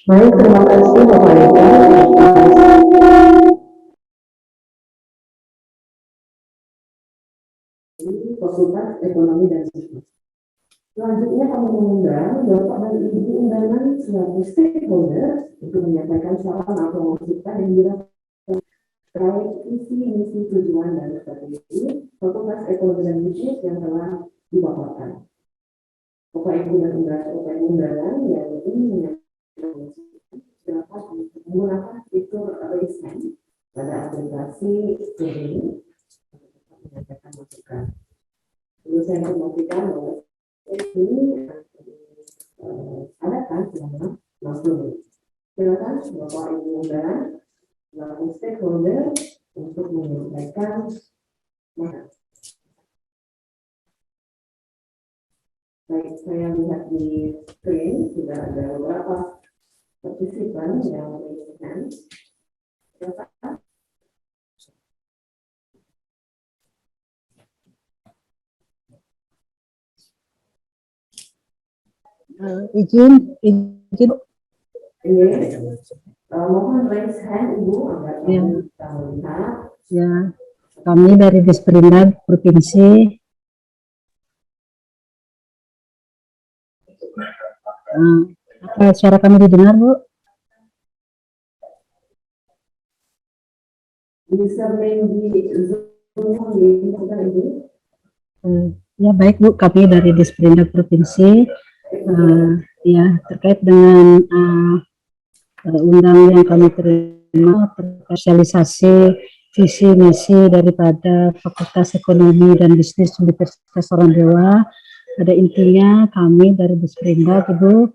Baik, terima kasih Bapak Ibu. Fakultas Ekonomi dan Bisnis. Selanjutnya kami mengundang Bapak dan Ibu undangan selaku stakeholder untuk menyampaikan saran atau masukan yang dirasakan terkait visi, misi, tujuan dan strategi Fakultas Ekonomi dan Bisnis yang telah dipaparkan. Bapak Ibu dan undangan yang ingin menyampaikan silakan menggunakan fitur raise hand pada aplikasi ini untuk menyampaikan masukan. Perlu saya informasikan bahwa ini adakan selama 60 menit. Silakan Bapak Ibu undangan selaku stakeholder untuk menyampaikan masukan. Baik, saya lihat di screen sudah ada beberapa partisipan yang menyampaikan. Silakan. Izin. Mohon raise hand Ibu agar kami bisa melihat. Ya, kami dari Disperindak Provinsi. Apa suara kami didengar, Bu? Username di Zoom diinfokan Ibu. Ya baik Bu, kami dari Disperindak Provinsi. Ya terkait dengan undang yang kami terima sosialisasi visi misi daripada Fakultas Ekonomi dan Bisnis Universitas Sarandewa. Pada intinya kami dari Disperindak Ibu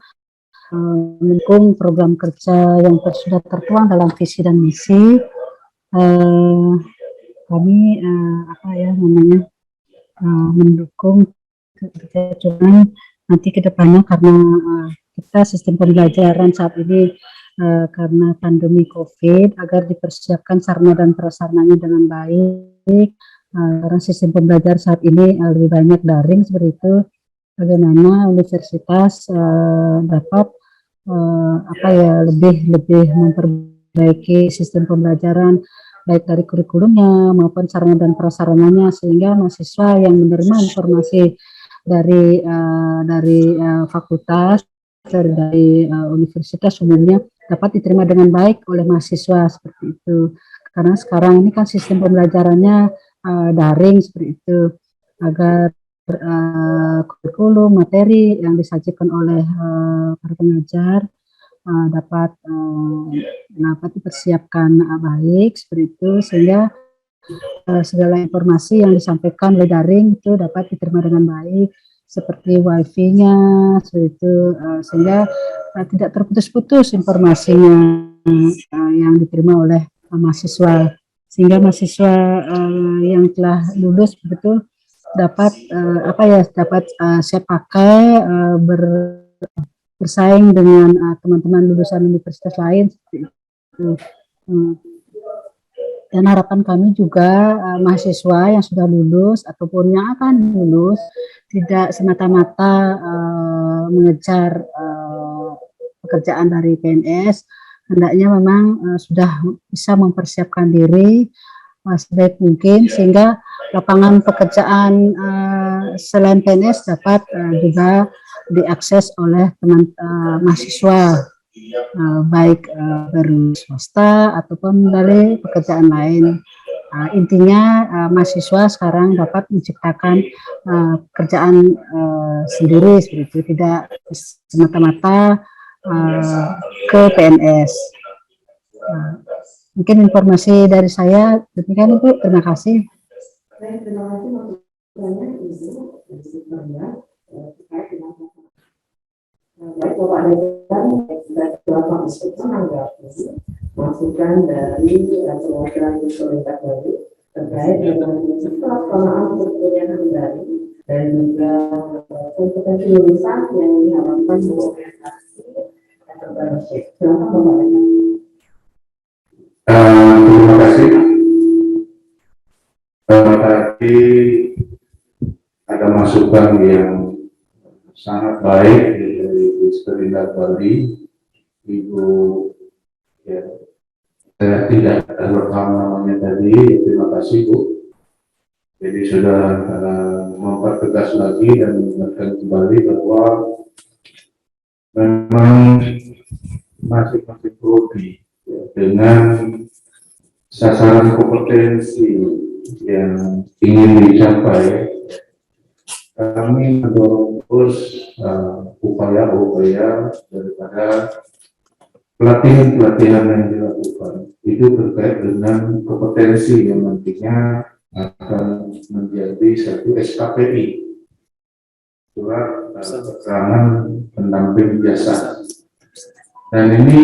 mendukung program kerja yang sudah tertuang dalam visi dan misi. Kami mendukung cuman nanti ke depannya karena kita sistem pembelajaran saat ini karena pandemi COVID agar dipersiapkan sarana dan prasarananya dengan baik. Karena sistem pembelajaran saat ini lebih banyak daring seperti itu, bagaimana universitas dapat lebih memperbaiki sistem pembelajaran baik dari kurikulumnya maupun sarana dan prasarananya sehingga mahasiswa yang menerima informasi dari fakultas dari universitas umumnya dapat diterima dengan baik oleh mahasiswa seperti itu. Karena sekarang ini kan sistem pembelajarannya daring seperti itu agar kurikulum materi yang disajikan oleh para pengajar dapat dipersiapkan baik seperti itu sehingga segala informasi yang disampaikan oleh daring itu dapat diterima dengan baik, seperti wifi-nya, sehingga tidak terputus-putus informasinya yang diterima oleh mahasiswa, sehingga mahasiswa yang telah lulus betul dapat dapat siap pakai bersaing dengan teman-teman lulusan universitas lain seperti itu. Dan harapan kami juga mahasiswa yang sudah lulus ataupun yang akan lulus tidak semata-mata mengejar pekerjaan dari PNS, hendaknya memang sudah bisa mempersiapkan diri sebaik mungkin sehingga lapangan pekerjaan selain PNS dapat juga diakses oleh teman mahasiswa, baik dari swasta ataupun dari pekerjaan lain. Intinya mahasiswa sekarang dapat menciptakan pekerjaan sendiri seperti itu, tidak semata-mata ke PNS. Mungkin informasi dari saya demikian, Ibu. Terima kasih. Baik, terima kasih masukannya Ibu terkait dengan baik Bapak dan Bapak menanggapi masukan dari perwakilan pemerintah baru terkait dengan pelaksanaan perkuliahan daring dan juga kompetensi lulusan yang diharapkan berorientasi terhadap silakan Bapak. Terima kasih. Tadi ada masukan yang sangat baik dari Sekretariat Bali, Ibu. Ya, saya tidak rekam namanya tadi. Terima kasih, Bu. Jadi sudah mempertegas lagi dan mengingatkan kembali bahwa memang masing-masing prodi dengan sasaran kompetensi yang ingin dicapai, kami mendorong terus upaya-upaya daripada pelatihan-pelatihan yang dilakukan itu terkait dengan kompetensi yang nantinya akan menjadi satu SKPI, surat keterangan pendamping jasa. Dan ini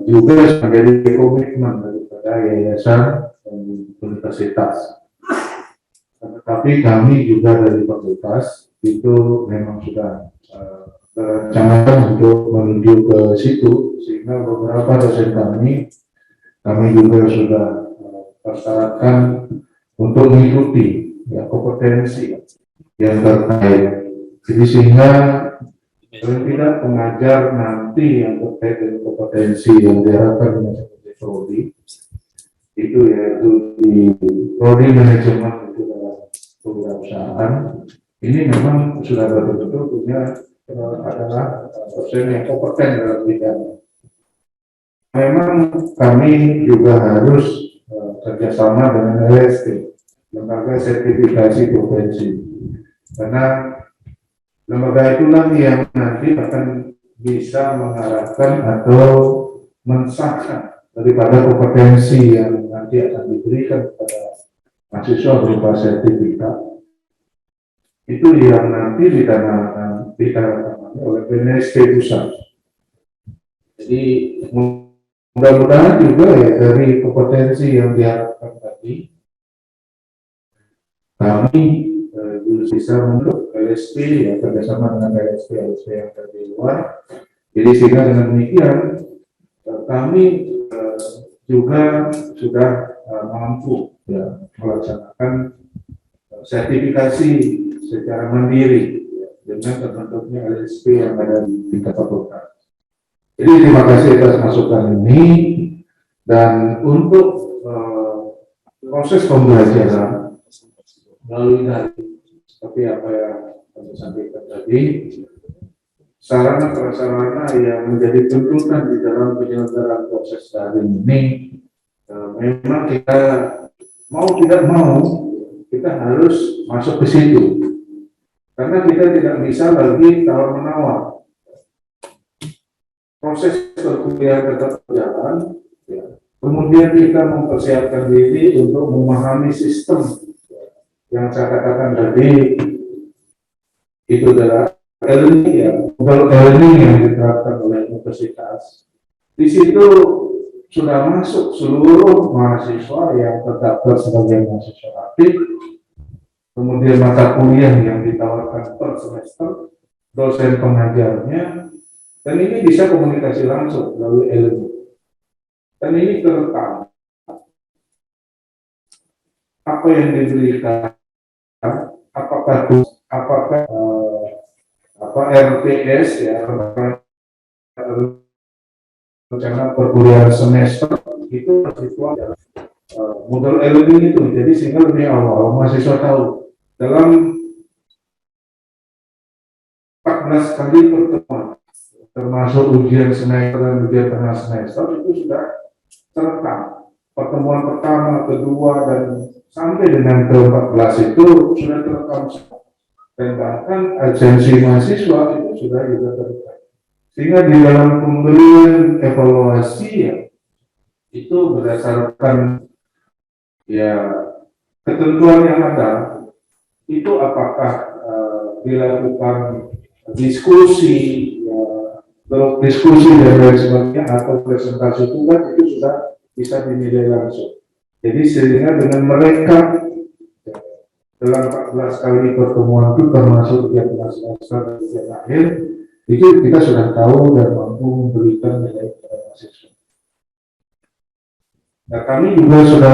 juga menjadi komitmen daripada yayasan dan universitas. Tetapi kami juga dari fakultas itu memang sudah berencana untuk menuju ke situ, sehingga beberapa dosen kami juga sudah persyaratkan untuk mengikuti kompetensi yang terkait. Jadi sehingga tidak pengajar nanti yang terkait dengan kompetensi yang diharapkan menjadi prodi itu, yaitu di prodi manajemen itu dalam kewirausahaan, ini memang sudah betul-betul punya adalah dosen yang kompeten dalam bidangnya. Memang kami juga harus kerjasama dengan LST, lembaga sertifikasi profesi, karena lembaga itulah yang nanti akan bisa mengarahkan atau mensahkan daripada kompetensi yang nanti akan diberikan kepada mahasiswa berupa sertifikat. Itu yang nanti ditandatangani oleh PNSP pusat. Jadi mudah-mudahan juga ya dari kompetensi yang diharapkan tadi, kami bisa membentuk LSP ya, kerjasama dengan LSP yang ada di luar. Jadi sehingga dengan demikian kami juga sudah mampu ya, melaksanakan sertifikasi secara mandiri ya, dengan terbentuknya LSP yang ada di tingkat fakultas. Jadi terima kasih atas masukan ini, dan untuk proses pembelajaran melalui daring seperti apa yang kami sampaikan tadi, sarana prasarana yang menjadi tuntutan di dalam penyelenggaraan proses daring ini, memang kita mau tidak mau kita harus masuk ke situ, karena kita tidak bisa lagi tawar menawar. Proses perkuliahan tetap berjalan, ya, Kemudian kita mempersiapkan diri untuk memahami sistem yang saya katakan tadi, itu adalah e-learning ya, model e-learning yang diterapkan oleh universitas. Di situ sudah masuk seluruh mahasiswa yang terdaftar sebagai mahasiswa aktif, kemudian mata kuliah yang ditawarkan per semester, dosen pengajarnya, dan ini bisa komunikasi langsung melalui e-learning. Dan ini terekam apa yang diberikan, apakah RTS ya, rencana perkuliahan semester itu adalah model e-learning itu. Jadi sehingga lebih awal mahasiswa tahu dalam 14 kali pertemuan termasuk ujian semester dan ujian tengah semester itu sudah terekam. Pertemuan pertama, kedua, dan sampai dengan ke-14 itu sudah terekam. Dan bahkan agensi mahasiswa itu sudah juga terekam. Sehingga di dalam pemberian evaluasi ya, itu berdasarkan ya ketentuan yang ada, itu apakah dilakukan diskusi, diskusi dan lain sebagainya atau presentasi tugas, itu sudah bisa dinilai langsung. Jadi sehingga dengan mereka dalam 14 kali pertemuan itu termasuk ujian semester dan ujian akhir, itu kita sudah tahu dan mampu memberikan nilai kepada mahasiswa. Nah, kami juga sudah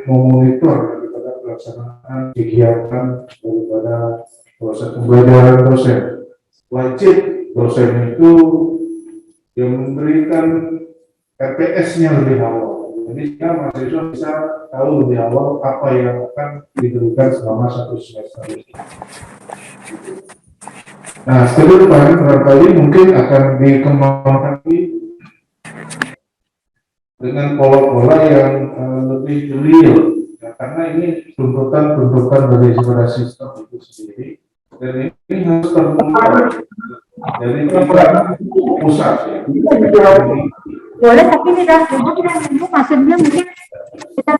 memonitor daripada pelaksanaan kegiatan daripada proses pembelajaran dosen. Wajib dosen itu yang memberikan RPS-nya lebih awal. Jadi mahasiswa bisa tahu lebih awal apa yang akan diberikan selama 1 semester ini. Nah, setelah depan barangkali mungkin akan dikembangkan dengan pola-pola yang lebih real, ya, karena ini tuntutan dari sebuah sistem itu sendiri, dan ini harus terbuka dari tingkat pusat ya. Boleh, tapi tidak maksudnya mungkin kita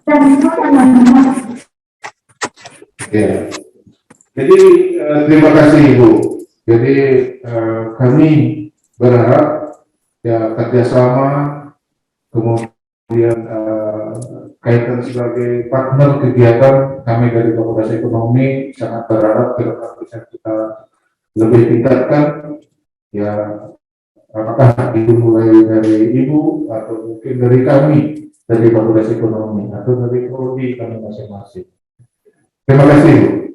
ya. Jadi terima kasih Ibu. Jadi kami berharap ya kerjasama, kemudian kaitan sebagai partner kegiatan kami dari Fakultas Ekonomi sangat berharap ke depan bisa kita lebih tingkatkan ya, apakah itu mulai dari Ibu atau mungkin dari kami dari Fakultas Ekonomi atau dari prodi kami masing-masing. Terima kasih Ibu.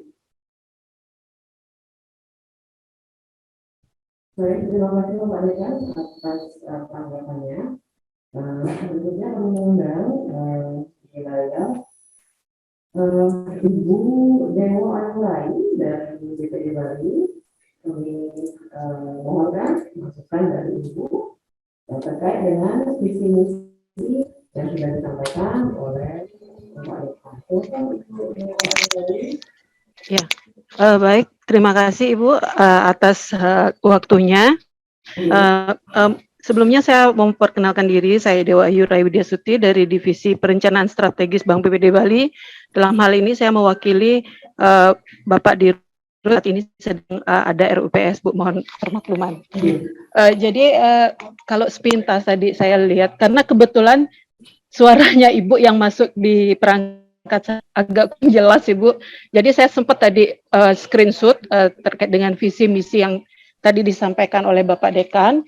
Baik, terima kasih Pak Dekan atas tanggapannya. Berikutnya kami mengundang Ibu Dewo Anurai dari DPD Bali. Kami mohonkan masukan dari Ibu terkait dengan visi misi yang sudah disampaikan oleh Pak Dekan. Ya, baik. Terima kasih Ibu atas waktunya. Sebelumnya saya mau memperkenalkan diri, saya Dewa Ayu Raiwidyasuti dari Divisi Perencanaan Strategis Bank BPD Bali. Dalam hal ini saya mewakili Bapak Dirut, saat ini sedang ada RUPS, Bu, mohon permakluman. Jadi kalau sepintas tadi saya lihat, karena kebetulan suaranya Ibu yang masuk di perangkat agak jelas Ibu. Jadi saya sempat tadi screenshot terkait dengan visi misi yang tadi disampaikan oleh Bapak Dekan.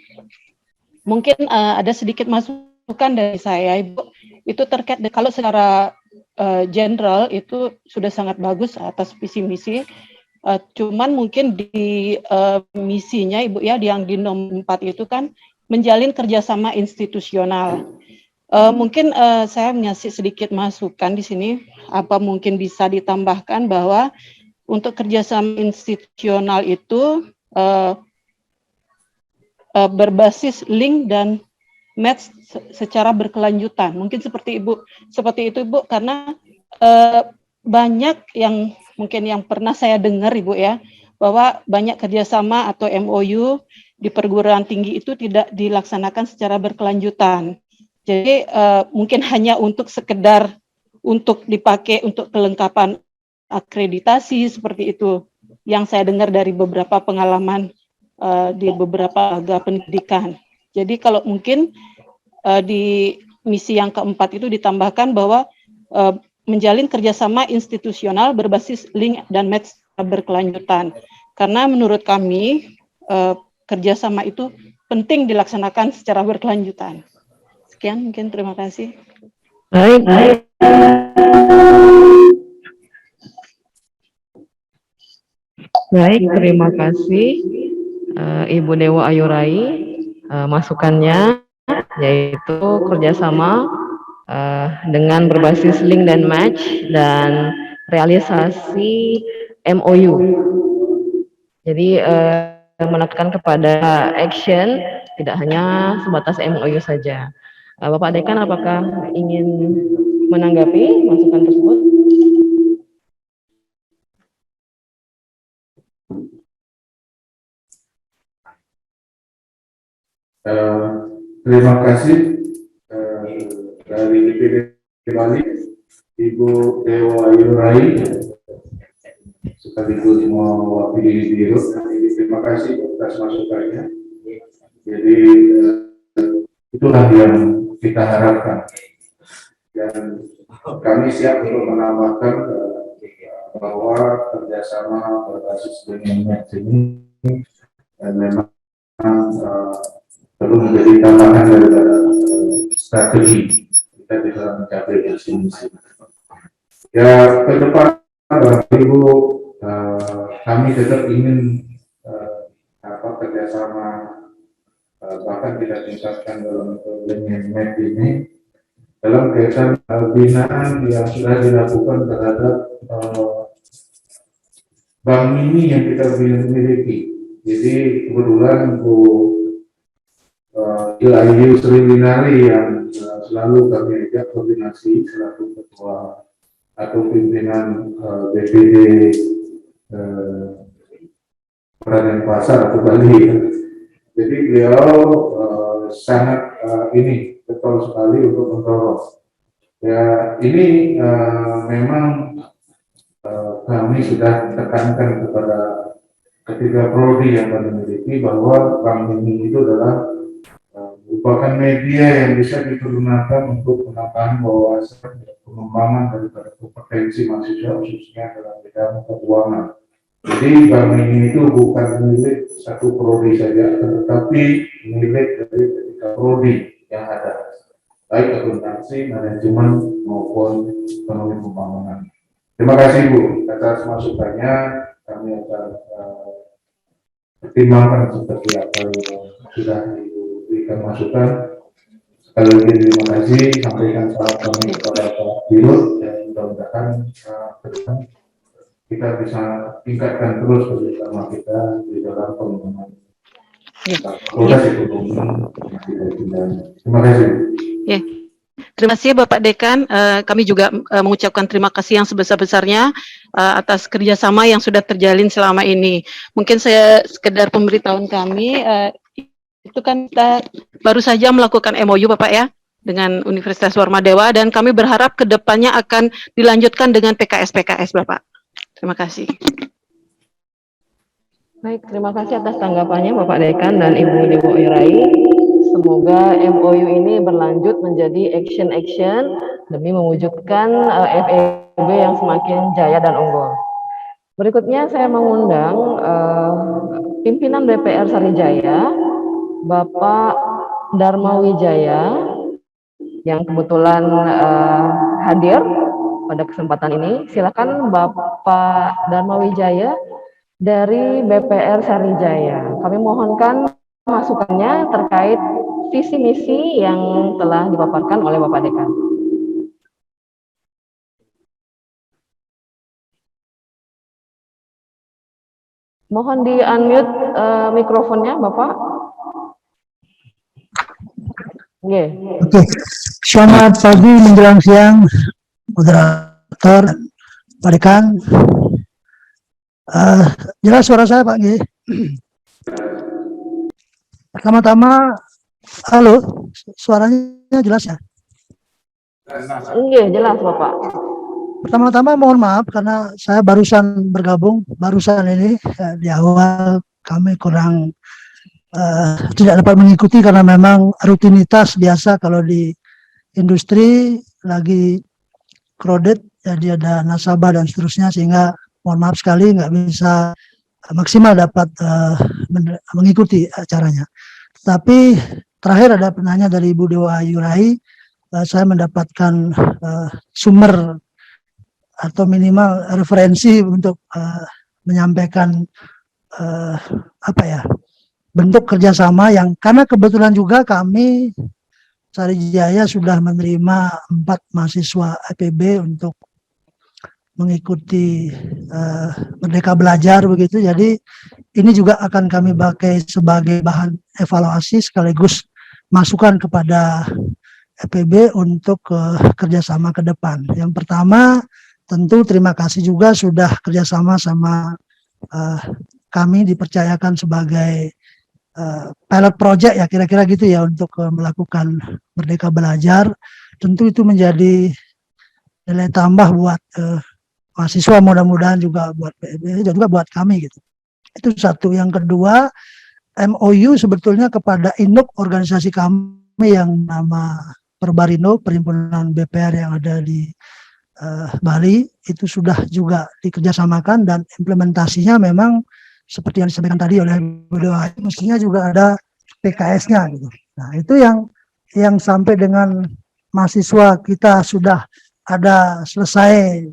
Mungkin ada sedikit masukan dari saya Ibu. Itu terkait kalau secara general itu sudah sangat bagus atas visi misi. Cuman mungkin di misinya Ibu ya, yang di nomor 4 itu kan menjalin kerjasama institusional. Mungkin saya ngasih sedikit masukan di sini, apa mungkin bisa ditambahkan bahwa untuk kerjasama institusional itu berbasis link dan match secara berkelanjutan. Mungkin seperti itu Ibu, karena banyak yang mungkin yang pernah saya dengar Ibu ya, bahwa banyak kerjasama atau MOU di perguruan tinggi itu tidak dilaksanakan secara berkelanjutan. Jadi mungkin hanya untuk sekedar untuk dipakai untuk kelengkapan akreditasi seperti itu yang saya dengar dari beberapa pengalaman di beberapa lembaga pendidikan. Jadi kalau mungkin di misi yang keempat itu ditambahkan bahwa menjalin kerjasama institusional berbasis link dan match berkelanjutan. Karena menurut kami kerjasama itu penting dilaksanakan secara berkelanjutan. Sekian mungkin, terima kasih. Baik. Baik, terima kasih Ibu Dewa Ayurai masukannya, yaitu kerjasama dengan berbasis link dan match dan realisasi MOU. Jadi menekan kepada action, tidak hanya sebatas MOU saja. Bapak Dekan, apakah ingin menanggapi masukan tersebut? Terima kasih dari DPD Bali, Ibu Dewa Ayurai, sekaligus mewakili Biro. Terima kasih atas masukannya. Jadi itulah yang kita harapkan, dan kami siap untuk menambahkan bahwa kerjasama berbasis dengan ini memang perlu menjadi tambahan daripada strategi kita di dalam mencapai visi misi. Ya, ke depan Ibu, kami tetap ingin kerjasama bahkan kita tingkatkan dalam link ini dalam kaitan binaan yang sudah dilakukan terhadap bank mini yang kita miliki. Jadi kebetulan Bu Ilayu Sri Winari yang selalu kami ajak koordinasi selaku ketua atau pimpinan BPD Kota Pasar atau Bali. Jadi beliau sangat ini betul sekali untuk mendorong. Ya, ini memang kami sudah tekankan kepada ketiga prodi yang kami miliki bahwa bank mini itu adalah merupakan media yang bisa digunakan untuk penambahan wawasan dan pengembangan daripada kompetensi mahasiswa khususnya dalam bidang keuangan. Jadi bank mini itu bukan milik satu prodi saja, tetapi milik dari ketiga prodi yang ada, baik akuntansi, manajemen maupun ekonomi pembangunan. Terima kasih Bu atas masukannya. Kami akan pertimbangkan seperti apa yang sudah diberikan masukan. Sekali lagi terima kasih, sampaikan salam kami kepada Pak Dirut, dan mudah-mudahan ke depan kita bisa tingkatkan terus kerjasama kita di dalam pengembangan proses ekonomi. Terima kasih. Yeah. Terima kasih Bapak Dekan. Kami juga mengucapkan terima kasih yang sebesar-besarnya atas kerjasama yang sudah terjalin selama ini. Mungkin saya sekedar pemberitahuan kami, itu kan kita baru saja melakukan MOU Bapak ya dengan Universitas Warmadewa, dan kami berharap ke depannya akan dilanjutkan dengan PKS-PKS Bapak. Terima kasih. Baik, terima kasih atas tanggapannya Bapak Dekan dan Ibu Dewa Ayurai. Semoga MOU ini berlanjut menjadi action-action demi mewujudkan FEB yang semakin jaya dan unggul. Berikutnya saya mengundang pimpinan DPR Sarijaya, Bapak Dharma Wijaya, yang kebetulan hadir pada kesempatan ini. Silakan Bapak Dharma Wijaya dari BPR Sarijaya. Kami mohonkan masukannya terkait visi misi yang telah dipaparkan oleh Bapak Dekan. Mohon di-unmute mikrofonnya, Bapak. Oke. Selamat pagi menjelang siang, moderator, Pak Dekan. Jelas suara saya Pak G. Pertama-tama Halo, suaranya jelas ya? Iya, jelas Bapak. Pertama-tama mohon maaf karena saya barusan bergabung, barusan ini di awal kami kurang tidak dapat mengikuti karena memang rutinitas biasa kalau di industri lagi crowded, jadi ada nasabah dan seterusnya, sehingga mohon maaf sekali nggak bisa maksimal dapat mengikuti acaranya. Tapi terakhir ada penanya dari Ibu Dewa Yurai, saya mendapatkan sumber atau minimal referensi untuk menyampaikan bentuk kerjasama yang, karena kebetulan juga kami Sarijaya sudah menerima 4 mahasiswa IPB untuk mengikuti Merdeka Belajar begitu. Jadi ini juga akan kami pakai sebagai bahan evaluasi sekaligus masukan kepada IPB untuk kerjasama ke depan. Yang pertama tentu terima kasih juga sudah kerjasama sama kami dipercayakan sebagai pilot project ya, kira-kira gitu ya, untuk melakukan Merdeka Belajar. Tentu itu menjadi nilai tambah buat mahasiswa, mudah-mudahan juga buat PIB dan juga buat kami gitu. Itu satu. Yang kedua, MOU sebetulnya kepada induk organisasi kami yang nama Perbarindo, Perhimpunan BPR yang ada di Bali, itu sudah juga dikerjasamakan dan implementasinya memang seperti yang disampaikan tadi oleh beliau, mestinya juga ada PKS-nya gitu. Nah, itu yang sampai dengan mahasiswa kita sudah ada selesai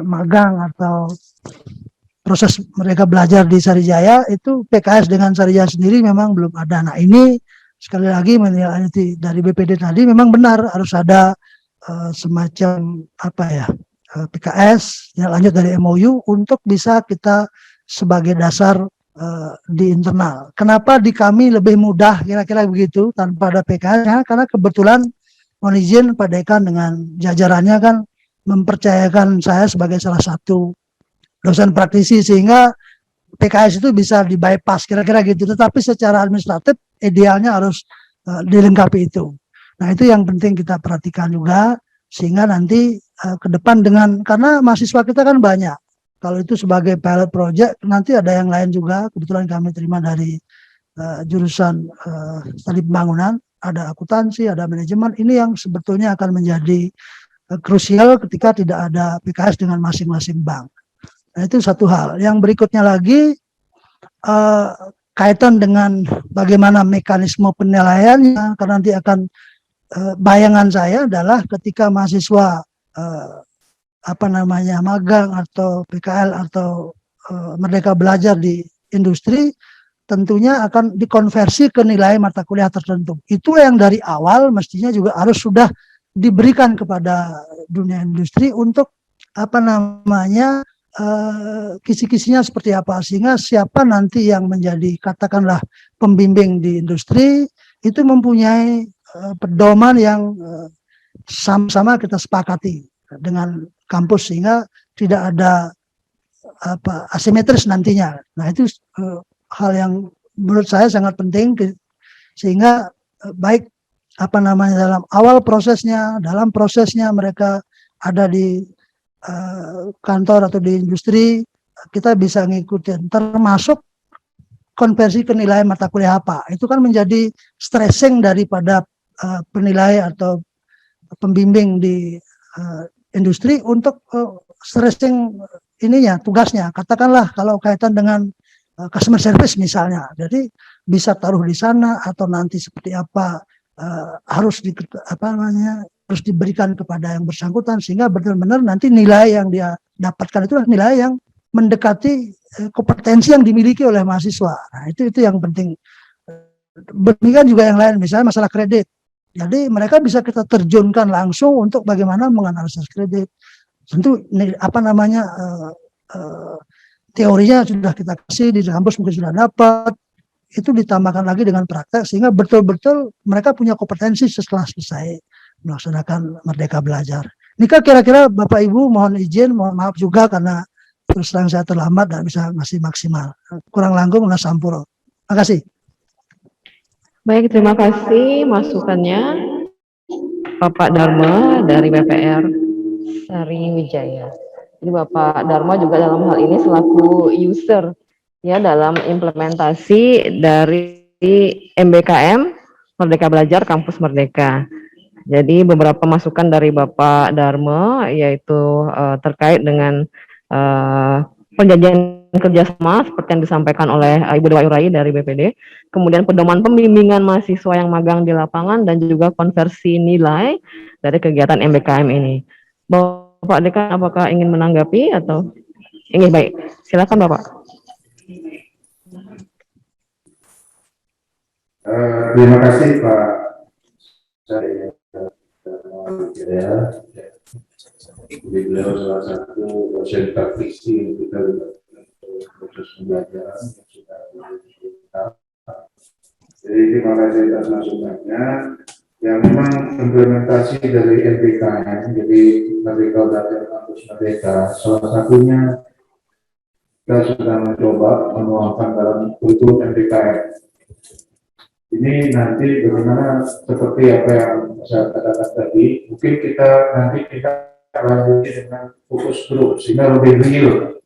magang atau proses mereka belajar di Sarijaya, itu PKS dengan Sarijaya sendiri memang belum ada. Nah, ini sekali lagi menilai dari BPD tadi memang benar harus ada semacam PKS yang lanjut dari MOU untuk bisa kita sebagai dasar di internal. Kenapa di kami lebih mudah kira-kira begitu tanpa ada PKS? Karena kebetulan mohon izin Pak Dekan dengan jajarannya kan mempercayakan saya sebagai salah satu dosen praktisi, sehingga PKS itu bisa di bypass kira-kira gitu. Tetapi secara administratif idealnya harus dilengkapi itu. Nah, itu yang penting kita perhatikan juga, sehingga nanti ke depan karena mahasiswa kita kan banyak. Kalau itu sebagai pilot project, nanti ada yang lain juga. Kebetulan kami terima dari jurusan studi pembangunan, ada akuntansi, ada manajemen. Ini yang sebetulnya akan menjadi krusial ketika tidak ada PKS dengan masing-masing bank. Nah, itu satu hal. Yang berikutnya lagi kaitan dengan bagaimana mekanisme penilaiannya, karena nanti akan bayangan saya adalah ketika mahasiswa magang atau PKL atau Merdeka Belajar di industri, tentunya akan dikonversi ke nilai mata kuliah tertentu. Itu yang dari awal mestinya juga harus sudah diberikan kepada dunia industri untuk kisi-kisinya seperti apa, sehingga siapa nanti yang menjadi katakanlah pembimbing di industri itu mempunyai pedoman yang sama-sama kita sepakati dengan kampus, sehingga tidak ada asimetris nantinya. Nah, itu hal yang menurut saya sangat penting, sehingga baik dalam awal prosesnya, dalam prosesnya mereka ada di kantor atau di industri, kita bisa ngikutin, termasuk konversi ke nilai mata kuliah apa. Itu kan menjadi stressing daripada penilai atau pembimbing di industri untuk stressing tugasnya. Katakanlah kalau kaitan dengan customer service misalnya, jadi bisa taruh di sana atau nanti seperti apa harus diberikan kepada yang bersangkutan, sehingga benar-benar nanti nilai yang dia dapatkan itu nilai yang mendekati kompetensi yang dimiliki oleh mahasiswa. Nah, itu yang penting. Demikian juga yang lain, misalnya masalah kredit. Jadi mereka bisa kita terjunkan langsung untuk bagaimana menganalisis kredit. Tentu teorinya sudah kita kasih di kampus, mungkin sudah dapat. Itu ditambahkan lagi dengan praktek, sehingga betul-betul mereka punya kompetensi setelah selesai melaksanakan Merdeka Belajar. Nikah kira-kira Bapak Ibu mohon izin, mohon maaf juga karena terus terang saya terlambat dan bisa masih maksimal. Kurang langkung, sampuro. Terima kasih. Baik, terima kasih masukannya Bapak Dharma dari BPR Sariwijaya. Jadi Bapak Dharma juga dalam hal ini selaku user ya dalam implementasi dari MBKM Merdeka Belajar Kampus Merdeka. Jadi beberapa masukan dari Bapak Dharma yaitu terkait dengan perjanjian kerjasama seperti yang disampaikan oleh Ibu Dewa Yurai dari BPD, kemudian pedoman pembimbingan mahasiswa yang magang di lapangan dan juga konversi nilai dari kegiatan MBKM ini. Bapak Dekan, apakah ingin menanggapi atau ingin? Baik, silakan Bapak. Terima kasih Pak. Saya beliau salah satu dosen praktisi yang kita proses pembelajaran yang sudah kita. Jadi terima kasih atas masukannya. Yang memang implementasi dari MBKM, jadi Merdeka Belajar Kampus Merdeka, salah satunya kita sudah mencoba menuangkan dalam kurikulum MBKM. Ini nanti bagaimana seperti apa yang saya katakan tadi, mungkin nanti kita lanjuti dengan fokus grup sehingga lebih real.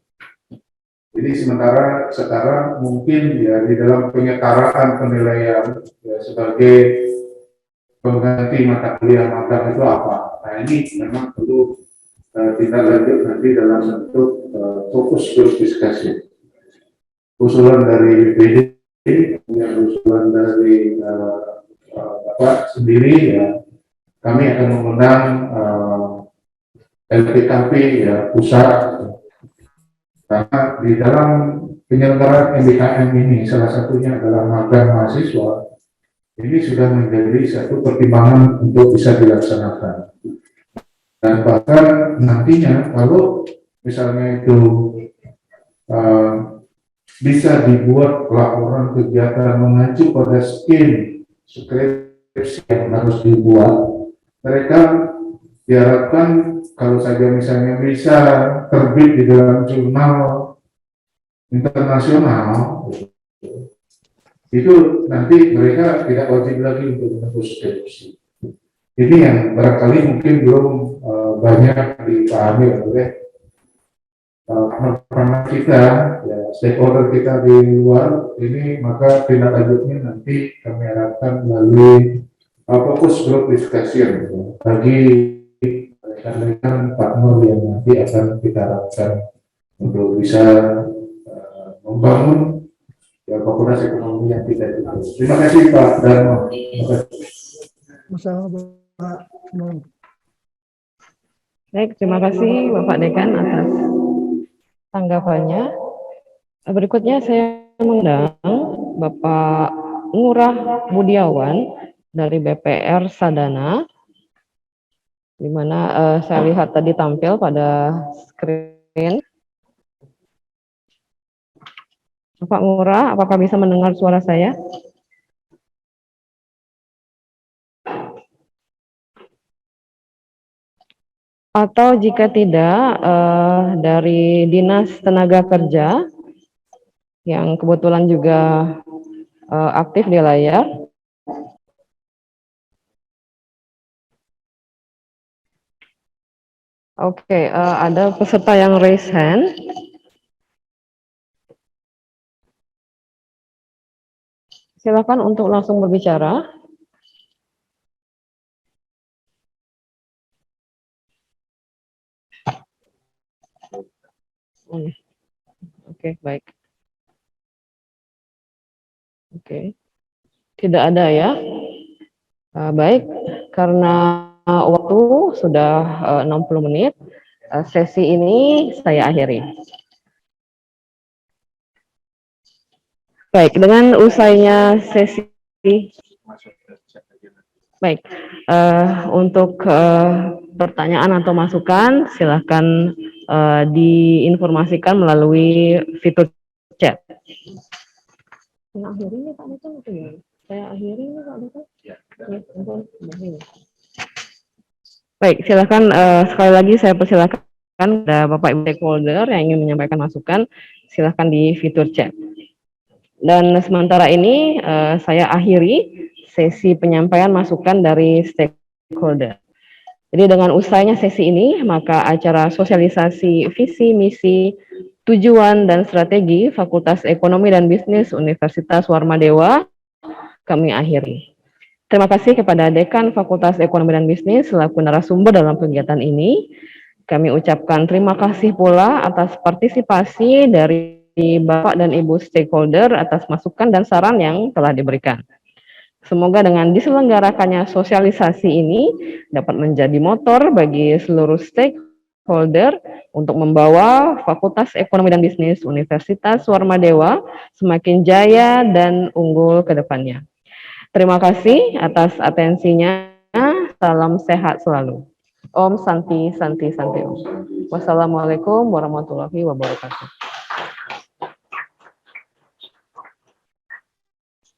Jadi sementara sekarang mungkin ya di dalam penyetaraan penilaian ya, sebagai pengganti mata kuliah magang itu apa? Nah ini memang perlu tindak lanjut nanti dalam bentuk fokus grup diskusi. Usulan dari BPD, kemudian usulan dari Bapak sendiri ya, kami akan mengundang LPKP ya pusat, karena di dalam penyelenggaraan MBKM ini salah satunya adalah magang mahasiswa, ini sudah menjadi satu pertimbangan untuk bisa dilaksanakan. Dan bahkan nantinya kalau misalnya itu bisa dibuat laporan kegiatan mengacu pada skim skripsi yang harus dibuat, mereka diharapkan kalau saja misalnya bisa terbit di dalam jurnal internasional, itu nanti mereka tidak wajib lagi untuk menembus skripsi. Ini yang barangkali mungkin belum banyak dipahami oleh partner kita, ya, stakeholder kita di luar ini, maka tindak lanjutnya nanti kami harapkan melalui fokus group discussion bagi rekan-rekan partner yang nanti akan kita harapkan untuk bisa membangun ya, fakultas ekonomi yang kita itu. Terima kasih Pak Dharma. Baik, terima kasih Bapak Dekan atas tanggapannya. Berikutnya saya mengundang Bapak Ngurah Budiawan dari BPR Sadana, di mana saya lihat tadi tampil pada screen. Bapak Ngurah, apakah bisa mendengar suara saya? Atau jika tidak, dari Dinas Tenaga Kerja yang kebetulan juga aktif di layar. Oke, ada peserta yang raise hand. Silakan untuk langsung berbicara. Oke, baik. Oke, tidak ada ya. Baik, karena waktu sudah 60 menit, sesi ini saya akhiri. Baik, dengan usainya sesi, baik, untuk pertanyaan atau masukan silahkan diinformasikan melalui fitur chat. Saya akhiri nih Pak Dekan, saya akhiri nih Pak Dekan. Baik, silakan sekali lagi saya persilakan ada Bapak Ibu stakeholder yang ingin menyampaikan masukan, silakan di fitur chat. Dan sementara ini saya akhiri sesi penyampaian masukan dari stakeholder. Jadi dengan usainya sesi ini, maka acara sosialisasi visi, misi, tujuan, dan strategi Fakultas Ekonomi dan Bisnis Universitas Warmadewa kami akhiri. Terima kasih kepada Dekan Fakultas Ekonomi dan Bisnis selaku narasumber dalam kegiatan ini. Kami ucapkan terima kasih pula atas partisipasi dari Bapak dan Ibu stakeholder atas masukan dan saran yang telah diberikan. Semoga dengan diselenggarakannya sosialisasi ini dapat menjadi motor bagi seluruh stakeholder untuk membawa Fakultas Ekonomi dan Bisnis Universitas Warmadewa semakin jaya dan unggul ke depannya. Terima kasih atas atensinya. Salam sehat selalu. Om Santi Santi Santi Om. Wassalamualaikum warahmatullahi wabarakatuh.